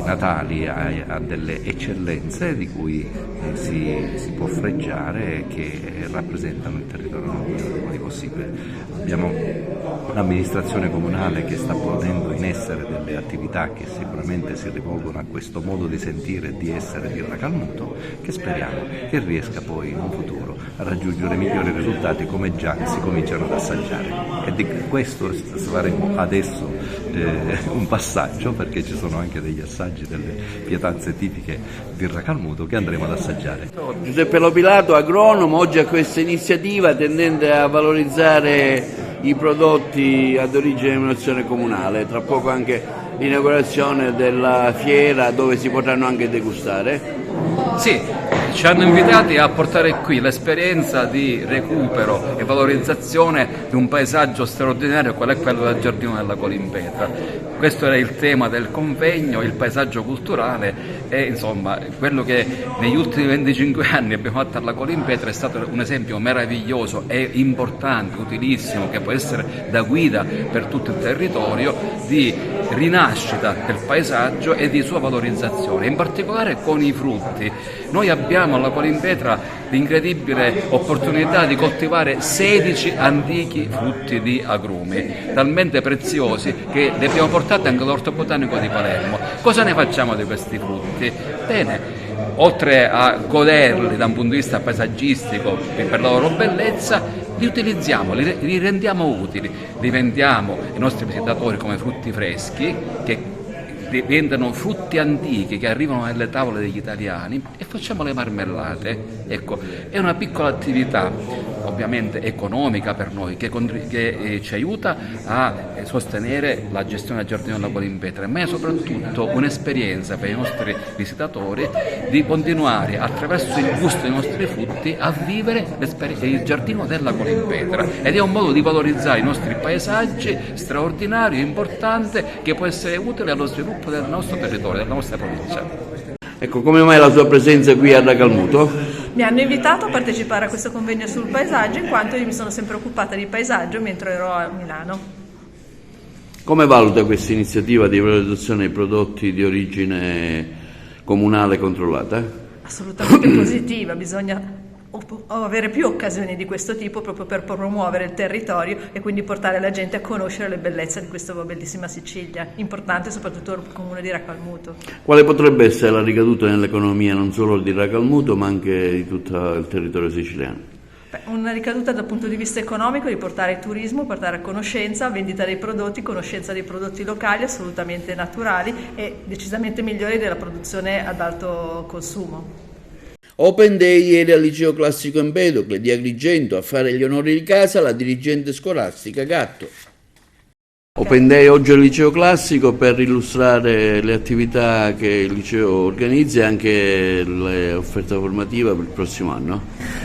natali a delle eccellenze di cui si può freggiare e che rappresentano il territorio nel migliore modi possibile. Abbiamo un'amministrazione comunale che sta ponendo in essere delle attività che sicuramente si rivolgono a questo modo di sentire e di essere di Racalmuto, che speriamo che riesca poi in un futuro a raggiungere migliori risultati, come già si cominciano ad assaggiare. E di questo faremo adesso un passaggio, perché ci sono anche degli assaggi delle pietanze tipiche di Racalmuto che andremo ad assaggiare. Giuseppe Lopilato, agronomo, oggi a questa iniziativa tendente a valorizzare i prodotti ad origine denominazione comunale, tra poco anche l'inaugurazione della fiera dove si potranno anche degustare. Sì, ci hanno invitati a portare qui l'esperienza di recupero e valorizzazione di un paesaggio straordinario qual è quello del Giardino della Colimpetra. Questo era il tema del convegno, il paesaggio culturale, e insomma quello che negli ultimi 25 anni abbiamo fatto alla Colimpetra è stato un esempio meraviglioso e importante, utilissimo, che può essere da guida per tutto il territorio, di rinascita del paesaggio e di sua valorizzazione, in particolare con i frutti. Noi abbiamo alla Colimpetra l'incredibile opportunità di coltivare 16 antichi frutti di agrumi, talmente preziosi che li abbiamo portati anche all'Orto Botanico di Palermo. Cosa ne facciamo di questi frutti? Bene, oltre a goderli da un punto di vista paesaggistico per la loro bellezza, li utilizziamo, li rendiamo utili, li vendiamo ai nostri visitatori come frutti freschi, che diventano frutti antichi che arrivano alle tavole degli italiani, e facciamo le marmellate. Ecco, è una piccola attività ovviamente economica per noi che ci aiuta a sostenere la gestione del giardino della Colimpetra, ma è soprattutto un'esperienza per i nostri visitatori di continuare attraverso il gusto dei nostri frutti a vivere il giardino della Colimpetra, ed è un modo di valorizzare i nostri paesaggi straordinario e importante che può essere utile allo sviluppo del nostro territorio, della nostra provincia. Ecco, come mai la sua presenza qui a Racalmuto? Mi hanno invitato a partecipare a questo convegno sul paesaggio, in quanto io mi sono sempre occupata di paesaggio mentre ero a Milano. Come valuta questa iniziativa di valorizzazione dei prodotti di origine comunale controllata? Assolutamente positiva, bisogna avere più occasioni di questo tipo proprio per promuovere il territorio e quindi portare la gente a conoscere le bellezze di questa bellissima Sicilia, importante soprattutto il comune di Racalmuto. Quale potrebbe essere la ricaduta nell'economia non solo di Racalmuto ma anche di tutto il territorio siciliano? Una ricaduta dal punto di vista economico, di portare turismo, portare a conoscenza, vendita dei prodotti, conoscenza dei prodotti locali assolutamente naturali e decisamente migliori della produzione ad alto consumo. Open Day ieri al Liceo Classico Empedocle di Agrigento, a fare gli onori di casa la dirigente scolastica Gatto. Open Day oggi al Liceo Classico per illustrare le attività che il liceo organizza e anche l'offerta formativa per il prossimo anno.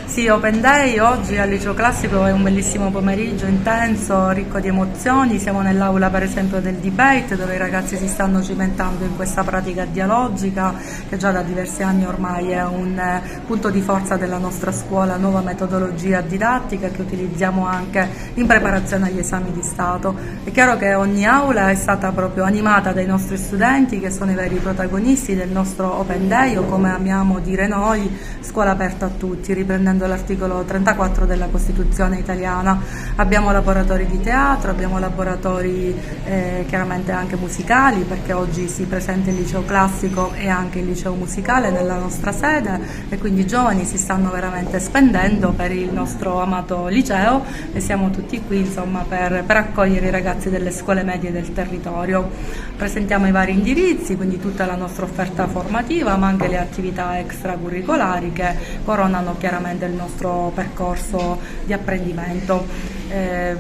Sì, Open Day oggi al Liceo Classico è un bellissimo pomeriggio intenso, ricco di emozioni. Siamo nell'aula per esempio del debate, dove i ragazzi si stanno cimentando in questa pratica dialogica che già da diversi anni ormai è un punto di forza della nostra scuola, nuova metodologia didattica che utilizziamo anche in preparazione agli esami di Stato. È chiaro che ogni aula è stata proprio animata dai nostri studenti, che sono i veri protagonisti del nostro Open Day, o come amiamo dire noi, scuola aperta a tutti, riprendendo l'articolo 34 della Costituzione italiana. Abbiamo laboratori di teatro, abbiamo laboratori chiaramente anche musicali, perché oggi si presenta il liceo classico e anche il liceo musicale nella nostra sede, e quindi i giovani si stanno veramente spendendo per il nostro amato liceo, e siamo tutti qui insomma per accogliere i ragazzi delle scuole medie del territorio. Presentiamo i vari indirizzi, quindi tutta la nostra offerta formativa, ma anche le attività extracurricolari che coronano chiaramente il nostro percorso di apprendimento.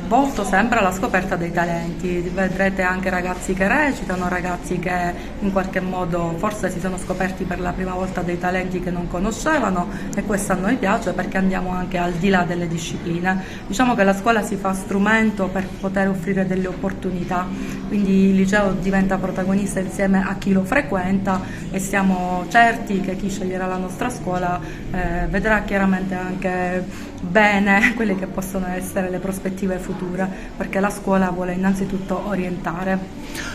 Volto sempre alla scoperta dei talenti. Vedrete anche ragazzi che recitano, ragazzi che in qualche modo forse si sono scoperti per la prima volta dei talenti che non conoscevano, e questo a noi piace perché andiamo anche al di là delle discipline. Diciamo che la scuola si fa strumento per poter offrire delle opportunità, quindi il liceo diventa protagonista insieme a chi lo frequenta, e siamo certi che chi sceglierà la nostra scuola vedrà chiaramente anche bene quelle che possono essere le prospettive future, perché la scuola vuole innanzitutto orientare.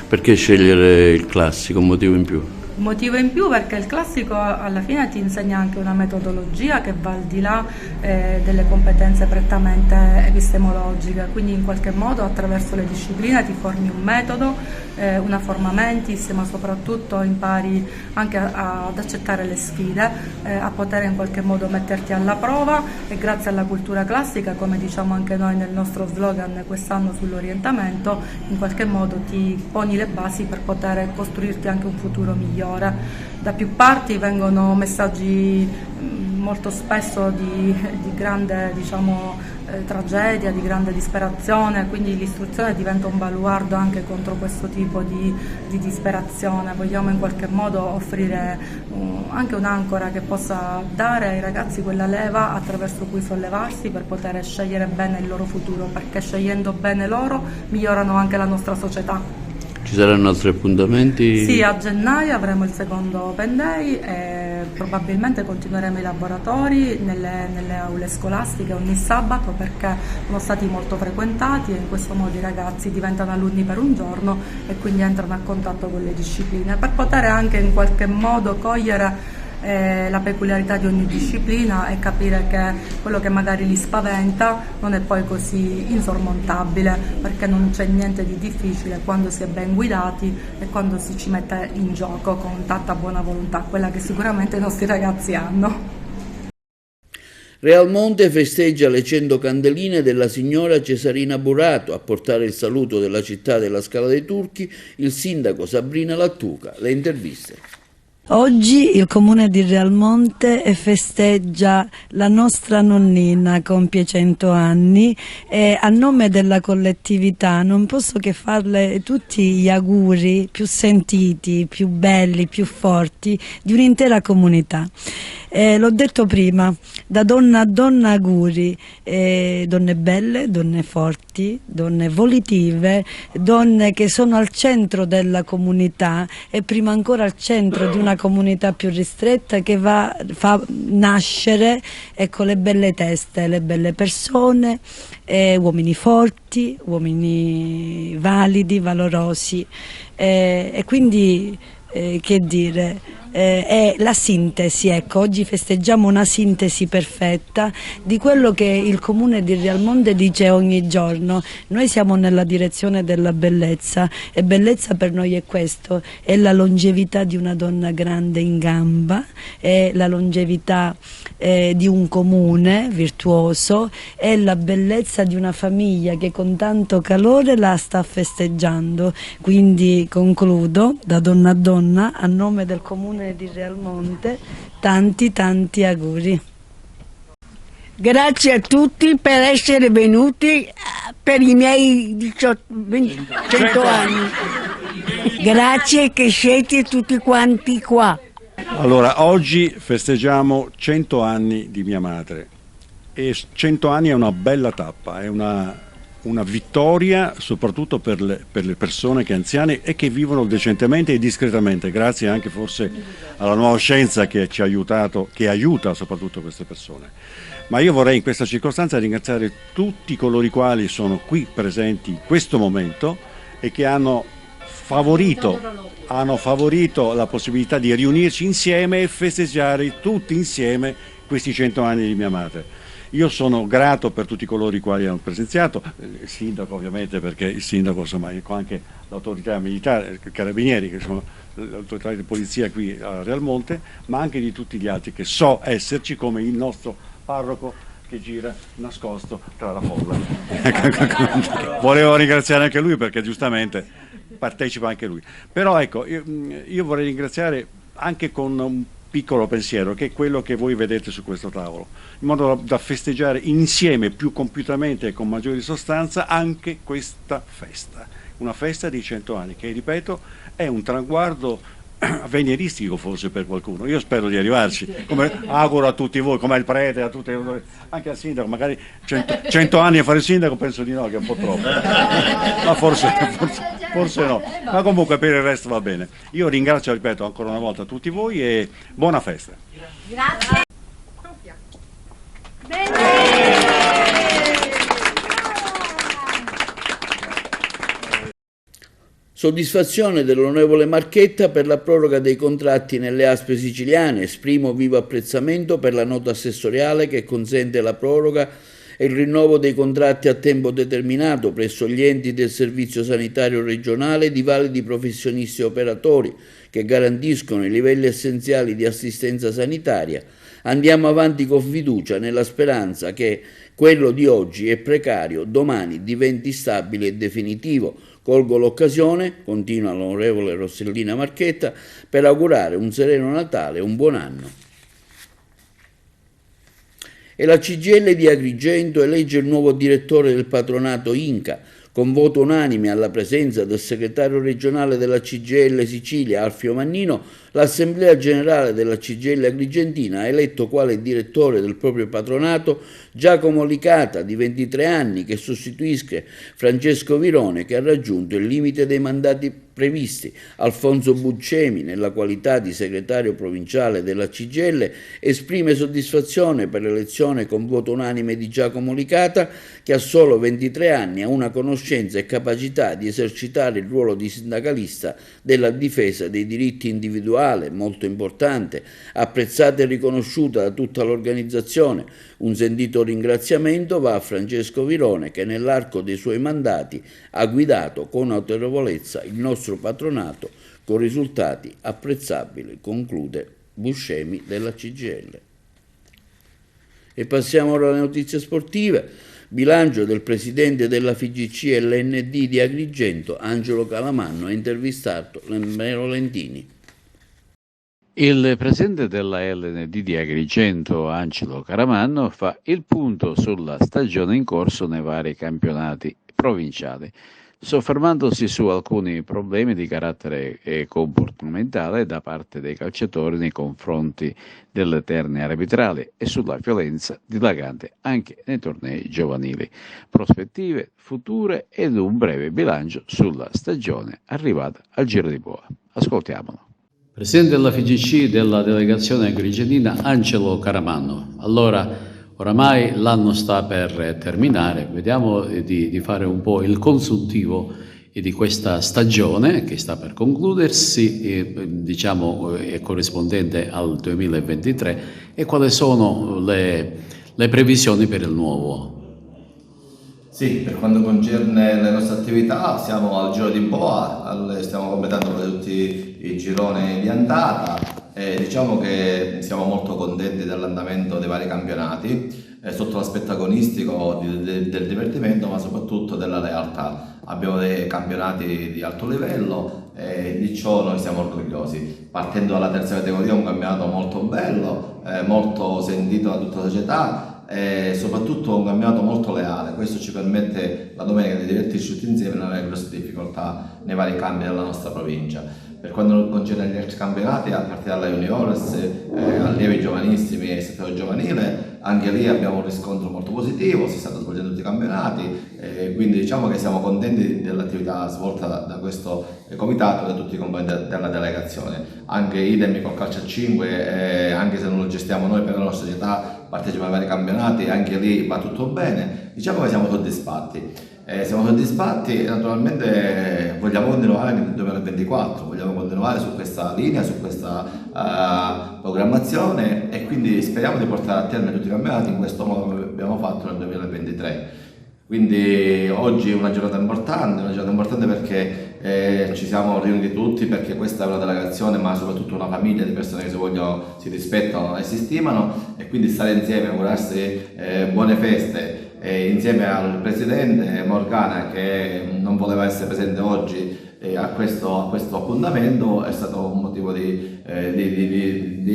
Perché scegliere il classico? Un motivo in più? Un motivo in più perché il classico alla fine ti insegna anche una metodologia che va al di là delle competenze prettamente epistemologiche, quindi in qualche modo attraverso le discipline ti formi un metodo, una forma mentis, ma soprattutto impari anche ad accettare le sfide, a poter in qualche modo metterti alla prova, e grazie alla cultura classica, come diciamo anche noi nel nostro slogan quest'anno sull'orientamento, in qualche modo ti poni le basi per poter costruirti anche un futuro migliore. Da più parti vengono messaggi molto spesso di grande tragedia, di grande disperazione, quindi l'istruzione diventa un baluardo anche contro questo tipo di disperazione. Vogliamo in qualche modo offrire anche un'ancora che possa dare ai ragazzi quella leva attraverso cui sollevarsi per poter scegliere bene il loro futuro, perché scegliendo bene loro migliorano anche la nostra società. Ci saranno altri appuntamenti? Sì, a gennaio avremo il secondo Open Day e probabilmente continueremo i laboratori nelle aule scolastiche ogni sabato, perché sono stati molto frequentati e in questo modo i ragazzi diventano alunni per un giorno e quindi entrano a contatto con le discipline, per poter anche in qualche modo cogliere la peculiarità di ogni disciplina e capire che quello che magari li spaventa non è poi così insormontabile, perché non c'è niente di difficile quando si è ben guidati e quando si ci mette in gioco con tanta buona volontà, quella che sicuramente i nostri ragazzi hanno. Realmonte festeggia le 100 candeline della signora Cesarina Burato. A portare il saluto della città della Scala dei Turchi il sindaco Sabrina Lattuca. Le interviste. Oggi il comune di Realmonte festeggia la nostra nonnina, compie 100 anni, e a nome della collettività non posso che farle tutti gli auguri più sentiti, più belli, più forti di un'intera comunità. L'ho detto prima, da donna a donna auguri, donne belle, donne forti, donne volitive, donne che sono al centro della comunità e prima ancora al centro di una comunità più ristretta che fa nascere, ecco, le belle teste, le belle persone, uomini forti, uomini validi, valorosi, e quindi che dire, è la sintesi, ecco, oggi festeggiamo una sintesi perfetta di quello che il comune di Realmonte dice ogni giorno: noi siamo nella direzione della bellezza e bellezza per noi è questo, è la longevità di una donna grande in gamba, è la longevità di un comune virtuoso, è la bellezza di una famiglia che con tanto calore la sta festeggiando. Quindi concludo da donna a donna, a nome del comune di Realmonte, tanti auguri. Grazie a tutti per essere venuti per i miei 100 anni. Grazie che siete tutti quanti qua. Allora, oggi festeggiamo 100 anni di mia madre e 100 anni è una bella tappa, è una vittoria soprattutto per le persone che anziane e che vivono decentemente e discretamente, grazie anche forse alla nuova scienza che ci ha aiutato, che aiuta soprattutto queste persone. Ma io vorrei in questa circostanza ringraziare tutti coloro i quali sono qui presenti in questo momento e che hanno favorito la possibilità di riunirci insieme e festeggiare tutti insieme questi 100 anni di mia madre. Io sono grato per tutti coloro i quali hanno presenziato, il sindaco ovviamente, perché il sindaco, insomma, anche l'autorità militare, i carabinieri, che sono l'autorità di polizia qui a Realmonte, ma anche di tutti gli altri che so esserci, come il nostro parroco che gira nascosto tra la folla. Volevo ringraziare anche lui perché giustamente partecipa anche lui. Però ecco, io vorrei ringraziare anche con un piccolo pensiero, che è quello che voi vedete su questo tavolo, in modo da festeggiare insieme più compiutamente e con maggiore sostanza anche questa festa, una festa di 100 anni che, ripeto, è un traguardo avveniristico forse per qualcuno. Io spero di arrivarci, come auguro a tutti voi, come al prete, a tutti, anche al sindaco. Magari 100 anni a fare il sindaco penso di no, che è un po' troppo, ma forse no, ma comunque per il resto va bene. Io ringrazio, ripeto, ancora una volta tutti voi e buona festa. Grazie. Soddisfazione dell'onorevole Marchetta per la proroga dei contratti nelle ASP siciliane. Esprimo vivo apprezzamento per la nota assessoriale che consente la proroga e il rinnovo dei contratti a tempo determinato presso gli enti del Servizio Sanitario Regionale di validi professionisti e operatori che garantiscono i livelli essenziali di assistenza sanitaria. Andiamo avanti con fiducia nella speranza che quello di oggi è precario, domani diventi stabile e definitivo. Colgo l'occasione, continua l'onorevole Rossellina Marchetta, per augurare un sereno Natale e un buon anno. E la CGIL di Agrigento elegge il nuovo direttore del patronato Inca. Con voto unanime alla presenza del segretario regionale della CGIL Sicilia, Alfio Mannino, l'Assemblea Generale della CGIL Agrigentina ha eletto quale direttore del proprio patronato Giacomo Licata, di 23 anni, che sostituisce Francesco Virone, che ha raggiunto il limite dei mandati previsti. Alfonso Buccemi, nella qualità di segretario provinciale della CGIL, esprime soddisfazione per l'elezione con voto unanime di Giacomo Licata, che a solo 23 anni ha una conoscenza e capacità di esercitare il ruolo di sindacalista della difesa dei diritti individuali, molto importante, apprezzata e riconosciuta da tutta l'organizzazione. Un sentito ringraziamento va a Francesco Virone, che nell'arco dei suoi mandati ha guidato con autorevolezza il nostro patronato con risultati apprezzabili, conclude Buscemi della CGIL. E passiamo ora alle notizie sportive. Bilancio del presidente della FIGC e LND di Agrigento, Angelo Calamanno, ha intervistato Lemmero Lentini. Il presidente della LND di Agrigento, Angelo Calamanno, fa il punto sulla stagione in corso nei vari campionati provinciali, soffermandosi su alcuni problemi di carattere comportamentale da parte dei calciatori nei confronti delle terne arbitrali e sulla violenza dilagante anche nei tornei giovanili, prospettive future ed un breve bilancio sulla stagione arrivata al Giro di Boa. Ascoltiamolo. Presidente della FIGC della delegazione agrigentina Angelo Calamanno. Allora, oramai l'anno sta per terminare, vediamo di fare un po' il consuntivo di questa stagione che sta per concludersi, diciamo è corrispondente al 2023, e quali sono le previsioni per il nuovo. Sì, per quanto concerne le nostre attività siamo al Giro di Boa, stiamo completando tutti i gironi di andata e diciamo che siamo molto contenti dell'andamento dei vari campionati sotto l'aspetto agonistico del divertimento, ma soprattutto della realtà. Abbiamo dei campionati di alto livello e di ciò noi siamo orgogliosi. Partendo dalla terza categoria, un campionato molto bello, molto sentito da tutta la società, e soprattutto un campionato molto leale. Questo ci permette la domenica di divertirci tutti insieme e non avere grosse difficoltà nei vari campi della nostra provincia. Per quanto concerne gli altri campionati, a partire dalla juniores, allievi giovanissimi e settore giovanile, anche lì abbiamo un riscontro molto positivo, si stanno svolgendo tutti i campionati, quindi diciamo che siamo contenti dell'attività svolta da questo comitato e da tutti i componenti della delegazione. Anche idem col calcio a 5, anche se non lo gestiamo noi, per la nostra società partecipa ai vari campionati, anche lì va tutto bene. Diciamo che siamo soddisfatti. Siamo soddisfatti e naturalmente vogliamo continuare nel 2024, vogliamo continuare su questa linea, su questa programmazione, e quindi speriamo di portare a termine tutti i campionati in questo modo come abbiamo fatto nel 2023. Quindi oggi è una giornata importante perché ci siamo riuniti tutti, perché questa è una delegazione ma soprattutto una famiglia di persone che si rispettano e si stimano, e quindi stare insieme, augurarsi buone feste insieme al presidente Morgana, che non voleva essere presente oggi a questo appuntamento, è stato un motivo di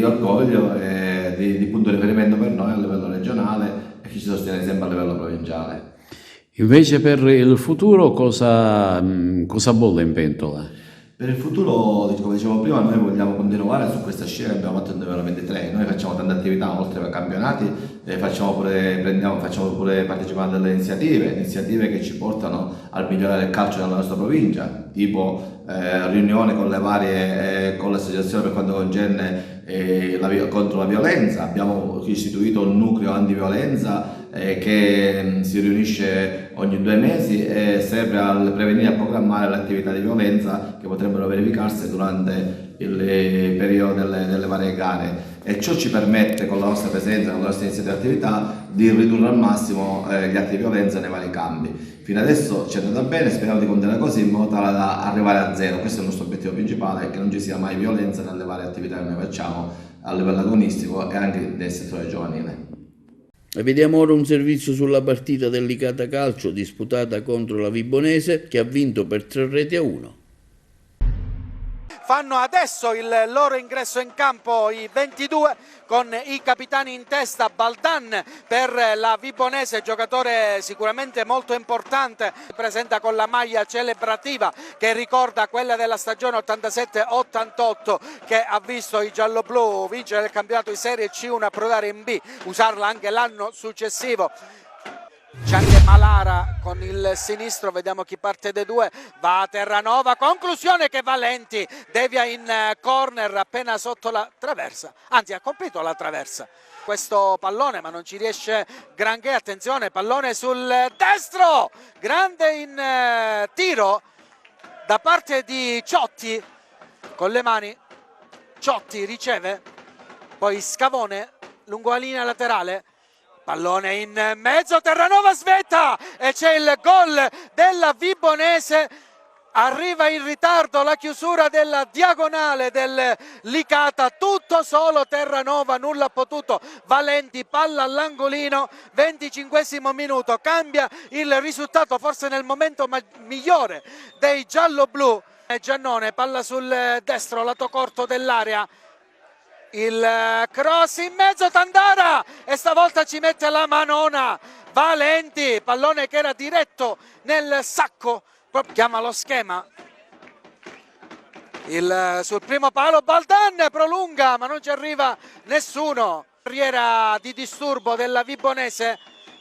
orgoglio e di punto di riferimento per noi a livello regionale, e che ci sostiene sempre a livello provinciale. Invece per il futuro cosa bolle in pentola? Per il futuro, come dicevo prima, noi vogliamo continuare su questa scia che abbiamo fatto nel 2023. Noi facciamo tante attività oltre ai campionati, facciamo pure partecipare a delle iniziative che ci portano a migliorare il calcio nella nostra provincia, tipo riunioni con le varie con l'associazione per quanto concerne contro la violenza. Abbiamo istituito un nucleo antiviolenza che si riunisce ogni 2 mesi e serve a prevenire e a programmare le attività di violenza che potrebbero verificarsi durante il periodo delle varie gare, e ciò ci permette, con la nostra presenza, con la nostra iniziativa di attività, di ridurre al massimo gli atti di violenza nei vari campi. Fino adesso ci è andata bene, speriamo di continuare così in modo tale da arrivare a zero. Questo è il nostro obiettivo principale, che non ci sia mai violenza nelle varie attività che noi facciamo a livello agonistico e anche nel settore giovanile. E vediamo ora un servizio sulla partita del Licata Calcio disputata contro la Vibonese, che ha vinto per 3-1. Fanno adesso il loro ingresso in campo i 22 con i capitani in testa. Baldan per la Vibonese, giocatore sicuramente molto importante, presenta con la maglia celebrativa che ricorda quella della stagione 87-88 che ha visto i gialloblu vincere il campionato di Serie C1, approdare in B, usarla anche l'anno successivo. C'è anche Malara con il sinistro, vediamo chi parte dei due, va a Terranova, conclusione che Valenti devia in corner appena sotto la traversa, anzi ha colpito la traversa questo pallone ma non ci riesce granché, attenzione, pallone sul destro, grande in tiro da parte di Ciotti, con le mani Ciotti riceve, poi Scavone lungo la linea laterale, pallone in mezzo, Terranova svetta e c'è il gol della Vibonese, arriva in ritardo la chiusura della diagonale del Licata, tutto solo Terranova, nulla ha potuto Valenti, palla all'angolino, 25esimo minuto, cambia il risultato forse nel momento migliore dei giallo-blu. Giannone, palla sul destro, lato corto dell'area, il cross in mezzo, Tandara e stavolta ci mette la manona Valenti, pallone che era diretto nel sacco, chiama lo schema, sul primo palo Baldan prolunga ma non ci arriva nessuno, barriera di disturbo della Vibonese,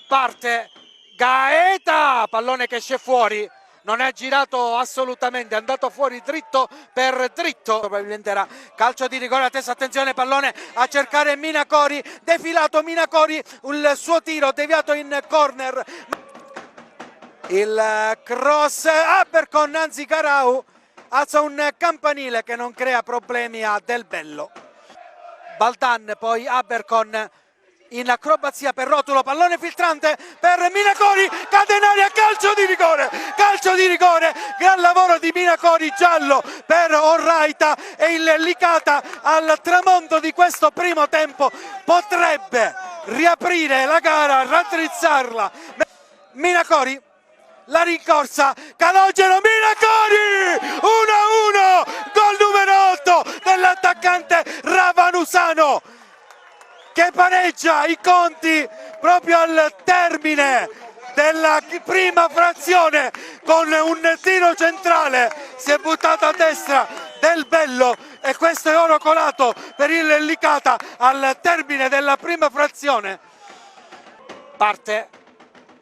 parte Gaeta, pallone che esce fuori, non è girato assolutamente, è andato fuori dritto per dritto, probabilmente era calcio di rigore, attenzione, pallone a cercare Minacori, defilato Minacori, il suo tiro deviato in corner, il cross, Abercon Nanzi Carau alza un campanile che non crea problemi a Del Bello, Baldan poi Abercon in acrobazia per Rotulo, pallone filtrante per Minacori, cade in aria, calcio di rigore, gran lavoro di Minacori, giallo per Orraita e il Licata al tramonto di questo primo tempo potrebbe riaprire la gara, raddrizzarla. Minacori, la rincorsa, Calogero, Minacori, 1-1, gol numero 8 dell'attaccante Ravanusano, che pareggia i conti proprio al termine della prima frazione con un tiro centrale, si è buttato a destra Del Bello e questo è oro colato per il Licata al termine della prima frazione. Parte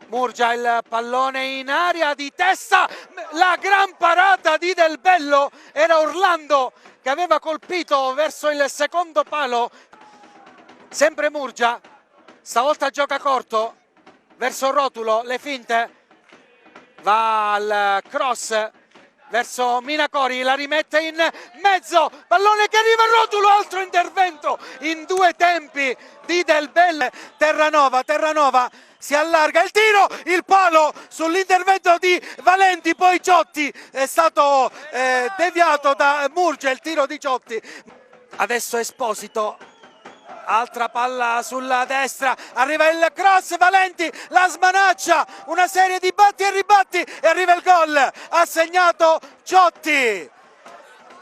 Murgia, il pallone in aria di testa, la gran parata di Del Bello, era Orlando che aveva colpito verso il secondo palo. Sempre Murgia, stavolta gioca corto verso Rotulo, le finte, va al cross verso Minacori, la rimette in mezzo, pallone che arriva a Rotulo, altro intervento in due tempi di Del Bello. Terranova si allarga, il tiro, il palo sull'intervento di Valenti, poi Ciotti è stato deviato da Murgia, il tiro di Ciotti. Adesso Esposito, altra palla sulla destra, arriva il cross, Valenti la smanaccia, una serie di batti e ribatti e arriva il gol, ha segnato Ciotti.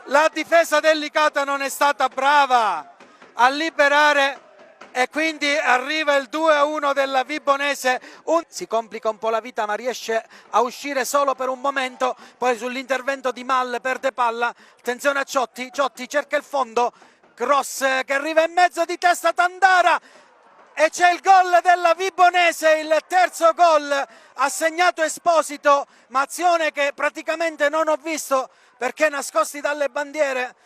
La difesa del Licata non è stata brava a liberare e quindi arriva il 2-1 della Vibonese. Si complica un po' la vita ma riesce a uscire solo per un momento, poi sull'intervento di Mal perde palla, attenzione a Ciotti, Ciotti cerca il fondo, cross che arriva in mezzo di testa, Tandara e c'è il gol della Vibonese, il terzo gol, ha segnato Esposito, ma azione che praticamente non ho visto perché nascosti dalle bandiere.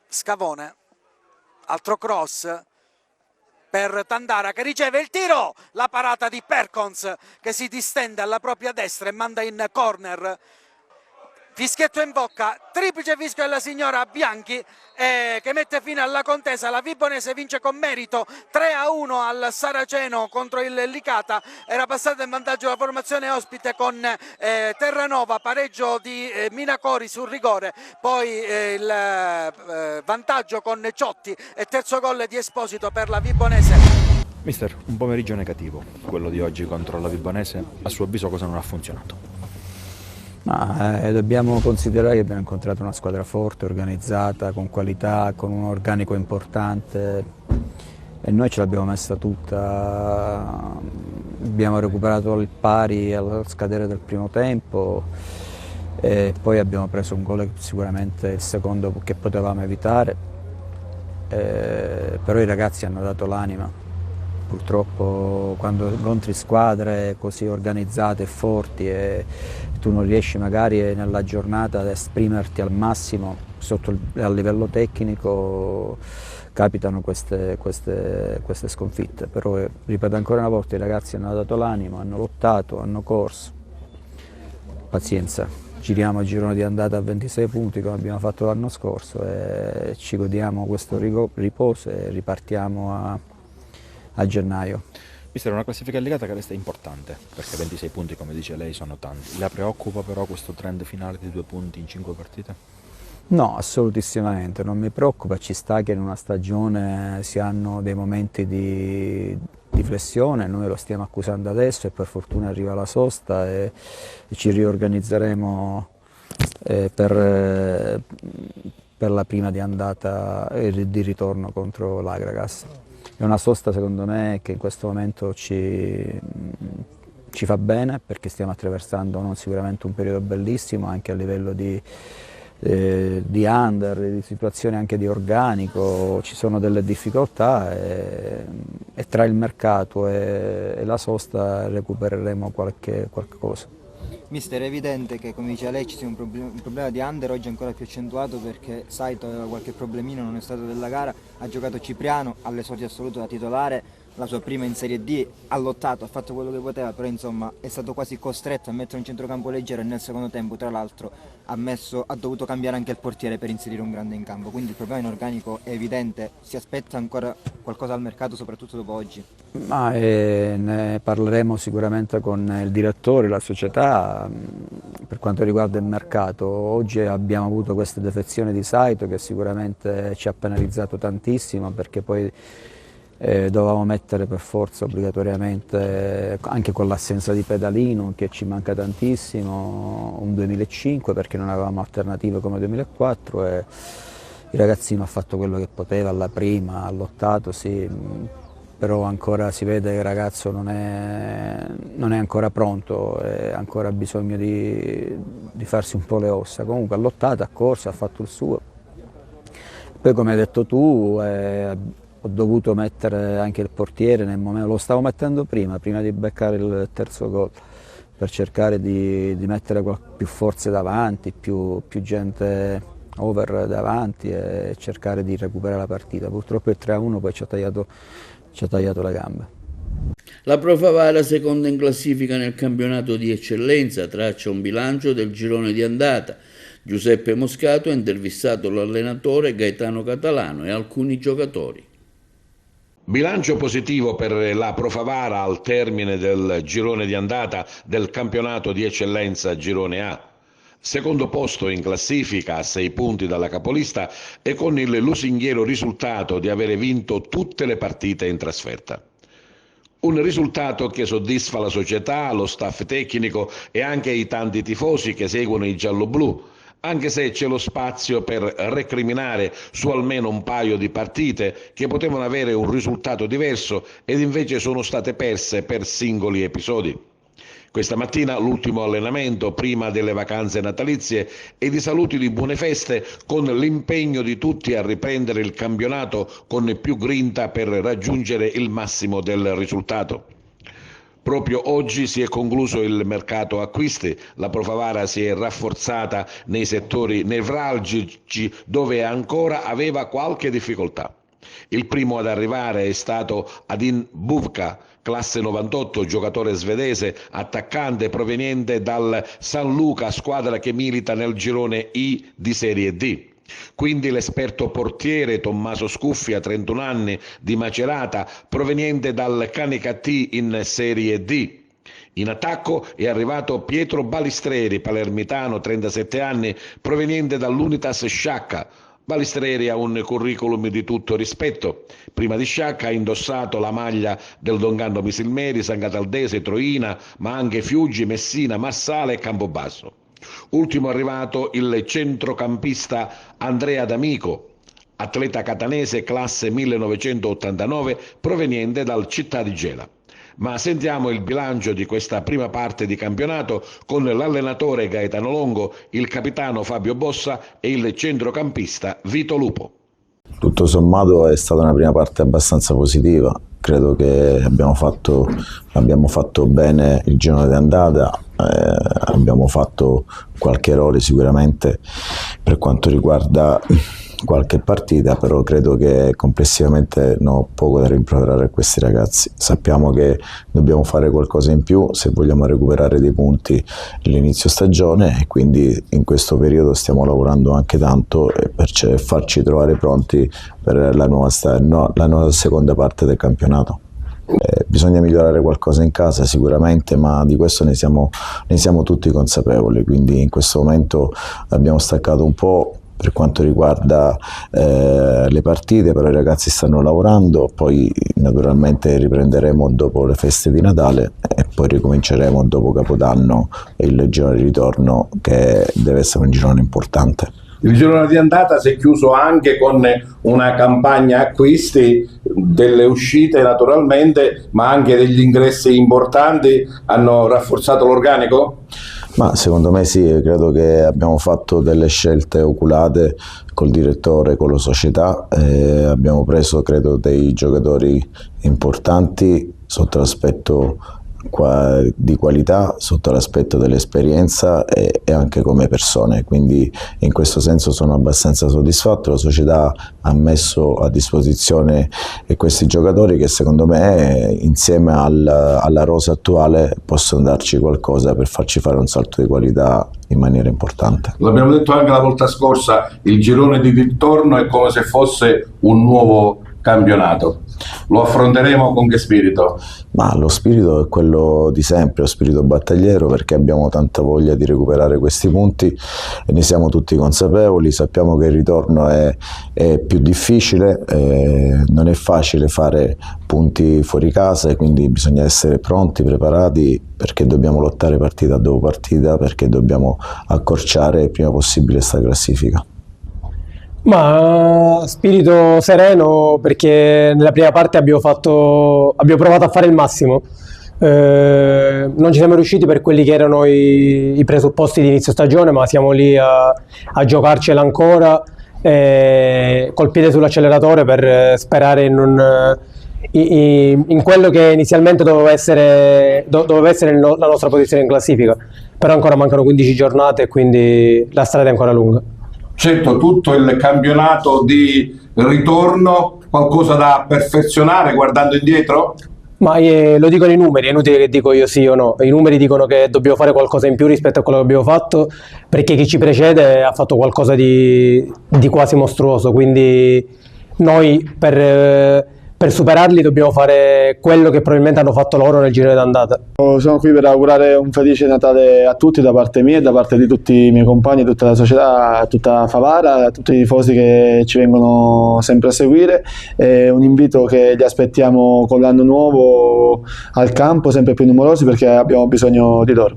Scavone, altro cross per Tandara che riceve il tiro, la parata di Perkons che si distende alla propria destra e manda in corner. Fischietto in bocca, triplice fischio della signora Bianchi che mette fine alla contesa. La Vibonese vince con merito 3-1 al Saraceno contro il Licata, era passata in vantaggio la formazione ospite con Terranova, pareggio di Minacori sul rigore, poi il vantaggio con Ciotti e terzo gol di Esposito per la Vibonese. Mister, un pomeriggio negativo, quello di oggi contro la Vibonese, a suo avviso cosa non ha funzionato? Dobbiamo considerare che abbiamo incontrato una squadra forte, organizzata, con qualità, con un organico importante e noi ce l'abbiamo messa tutta. Abbiamo recuperato il pari al scadere del primo tempo e poi abbiamo preso un gol sicuramente il secondo che potevamo evitare, però i ragazzi hanno dato l'anima purtroppo quando incontri squadre così organizzate e forti e tu non riesci magari nella giornata ad esprimerti al massimo a livello tecnico, capitano queste sconfitte, però ripeto ancora una volta, i ragazzi hanno dato l'animo, hanno lottato, hanno corso, pazienza, giriamo il girone di andata a 26 punti come abbiamo fatto l'anno scorso e ci godiamo questo riposo e ripartiamo a gennaio. Mister, una classifica legata che resta importante, perché 26 punti, come dice lei, sono tanti. La preoccupa però questo trend finale di 2 punti in 5 partite? No, assolutissimamente, non mi preoccupa, ci sta che in una stagione si hanno dei momenti di flessione, noi lo stiamo accusando adesso e per fortuna arriva la sosta e ci riorganizzeremo per la prima di andata e di ritorno contro l'Agragas. È una sosta secondo me che in questo momento ci fa bene perché stiamo attraversando non sicuramente un periodo bellissimo anche a livello di under, di situazione anche di organico, ci sono delle difficoltà e tra il mercato e la sosta recupereremo qualche cosa. Mister, è evidente che come dice lei ci sia un problema di under oggi ancora più accentuato perché Saito aveva qualche problemino, non è stato della gara, ha giocato Cipriano all'esordio assoluto da titolare, la sua prima in Serie D, ha lottato, ha fatto quello che poteva, però insomma è stato quasi costretto a mettere un centrocampo leggero e nel secondo tempo tra l'altro ha dovuto cambiare anche il portiere per inserire un grande in campo, quindi il problema in organico è evidente, si aspetta ancora qualcosa al mercato soprattutto dopo oggi. Ma ne parleremo sicuramente con il direttore, la società per quanto riguarda il mercato. Oggi abbiamo avuto queste defezioni di Saito che sicuramente ci ha penalizzato tantissimo perché poi dovevamo mettere per forza obbligatoriamente anche con l'assenza di Pedalino che ci manca tantissimo un 2005 perché non avevamo alternative come 2004 e il ragazzino ha fatto quello che poteva alla prima, ha lottato sì, però ancora si vede che il ragazzo non è ancora pronto, ha ancora bisogno di farsi un po' le ossa, comunque ha lottato, ha corso, ha fatto il suo. Poi come hai detto tu ho dovuto mettere anche il portiere nel momento, lo stavo mettendo prima di beccare il terzo gol, per cercare di mettere più forze davanti, più gente over davanti e cercare di recuperare la partita. Purtroppo il 3-1 poi ci ha tagliato le gambe. La Pro Favara, seconda in classifica nel campionato di eccellenza, traccia un bilancio del girone di andata. Giuseppe Moscato ha intervistato l'allenatore Gaetano Catalano e alcuni giocatori. Bilancio positivo per la Pro Favara al termine del girone di andata del campionato di eccellenza Girone A. Secondo posto in classifica a 6 punti dalla capolista e con il lusinghiero risultato di avere vinto tutte le partite in trasferta. Un risultato che soddisfa la società, lo staff tecnico e anche i tanti tifosi che seguono i gialloblu, anche se c'è lo spazio per recriminare su almeno un paio di partite che potevano avere un risultato diverso ed invece sono state perse per singoli episodi. Questa mattina l'ultimo allenamento prima delle vacanze natalizie e di saluti di buone feste con l'impegno di tutti a riprendere il campionato con più grinta per raggiungere il massimo del risultato. Proprio oggi si è concluso il mercato acquisti, la Pro Favara si è rafforzata nei settori nevralgici dove ancora aveva qualche difficoltà. Il primo ad arrivare è stato Adin Buvka, classe 98, giocatore svedese, attaccante proveniente dal San Luca, squadra che milita nel girone I di Serie D. Quindi l'esperto portiere Tommaso Scuffia, 31 anni, di Macerata, proveniente dal Canicattì in Serie D. In attacco è arrivato Pietro Balistreri, palermitano, 37 anni, proveniente dall'Unitas Sciacca. Balistreri ha un curriculum di tutto rispetto. Prima di Sciacca ha indossato la maglia del Donganno Misilmeri, San Cataldese, Troina, ma anche Fiuggi, Messina, Marsala e Campobasso. Ultimo arrivato il centrocampista Andrea D'Amico, atleta catanese classe 1989 proveniente dal Città di Gela. Ma sentiamo il bilancio di questa prima parte di campionato con l'allenatore Gaetano Longo, il capitano Fabio Bossa e il centrocampista Vito Lupo. Tutto sommato è stata una prima parte abbastanza positiva, credo che abbiamo fatto bene il girone di andata, abbiamo fatto qualche errore sicuramente per quanto riguarda qualche partita, però credo che complessivamente non ho poco da rimproverare a questi ragazzi. Sappiamo che dobbiamo fare qualcosa in più se vogliamo recuperare dei punti all'inizio stagione, e quindi in questo periodo stiamo lavorando anche tanto per farci trovare pronti per la nuova seconda parte del campionato. Bisogna migliorare qualcosa in casa sicuramente, ma di questo ne siamo tutti consapevoli, quindi in questo momento abbiamo staccato un po' per quanto riguarda le partite, però i ragazzi stanno lavorando, poi naturalmente riprenderemo dopo le feste di Natale e poi ricominceremo dopo Capodanno il girone di ritorno, che deve essere un girone importante. Il girone di andata si è chiuso anche con una campagna acquisti, delle uscite naturalmente, ma anche degli ingressi importanti. Hanno rafforzato l'organico? Ma secondo me sì, credo che abbiamo fatto delle scelte oculate col direttore, con la società, abbiamo preso credo dei giocatori importanti sotto l'aspetto di qualità, sotto l'aspetto dell'esperienza e anche come persone, quindi in questo senso sono abbastanza soddisfatto. La società ha messo a disposizione questi giocatori che secondo me insieme alla rosa attuale possono darci qualcosa per farci fare un salto di qualità in maniera importante. L'abbiamo detto anche la volta scorsa, il girone di ritorno è come se fosse un nuovo campionato. Lo affronteremo con che spirito? Ma lo spirito è quello di sempre, lo spirito battagliero, perché abbiamo tanta voglia di recuperare questi punti e ne siamo tutti consapevoli. Sappiamo che il ritorno è più difficile, non è facile fare punti fuori casa, e quindi bisogna essere pronti, preparati, perché dobbiamo lottare partita dopo partita, perché dobbiamo accorciare il prima possibile questa classifica. Ma spirito sereno, perché nella prima parte abbiamo provato a fare il massimo, non ci siamo riusciti per quelli che erano i presupposti di inizio stagione, ma siamo lì a giocarcela ancora, col piede sull'acceleratore, per sperare in quello che inizialmente doveva essere la nostra posizione in classifica, però ancora mancano 15 giornate e quindi la strada è ancora lunga. Certo, tutto il campionato di ritorno, qualcosa da perfezionare guardando indietro? Ma lo dicono i numeri, è inutile che dico io sì o no. I numeri dicono che dobbiamo fare qualcosa in più rispetto a quello che abbiamo fatto, perché chi ci precede ha fatto qualcosa di quasi mostruoso, quindi noi per superarli dobbiamo fare quello che probabilmente hanno fatto loro nel girone d'andata. Sono qui per augurare un felice Natale a tutti, da parte mia e da parte di tutti i miei compagni, tutta la società, tutta Favara, tutti i tifosi che ci vengono sempre a seguire. È un invito che li aspettiamo con l'anno nuovo al campo, sempre più numerosi, perché abbiamo bisogno di loro.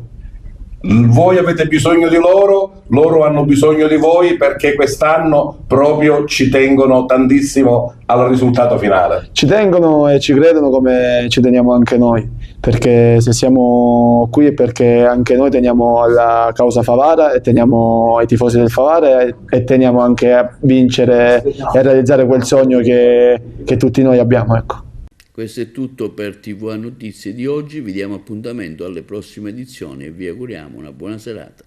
Voi avete bisogno di loro hanno bisogno di voi, perché quest'anno proprio ci tengono tantissimo al risultato finale. Ci tengono e ci credono come ci teniamo anche noi, perché se siamo qui è perché anche noi teniamo alla causa Favara e teniamo ai tifosi del Favara e teniamo anche a vincere e a realizzare quel sogno che tutti noi abbiamo, ecco. Questo è tutto per TVA Notizie di oggi, vi diamo appuntamento alle prossime edizioni e vi auguriamo una buona serata.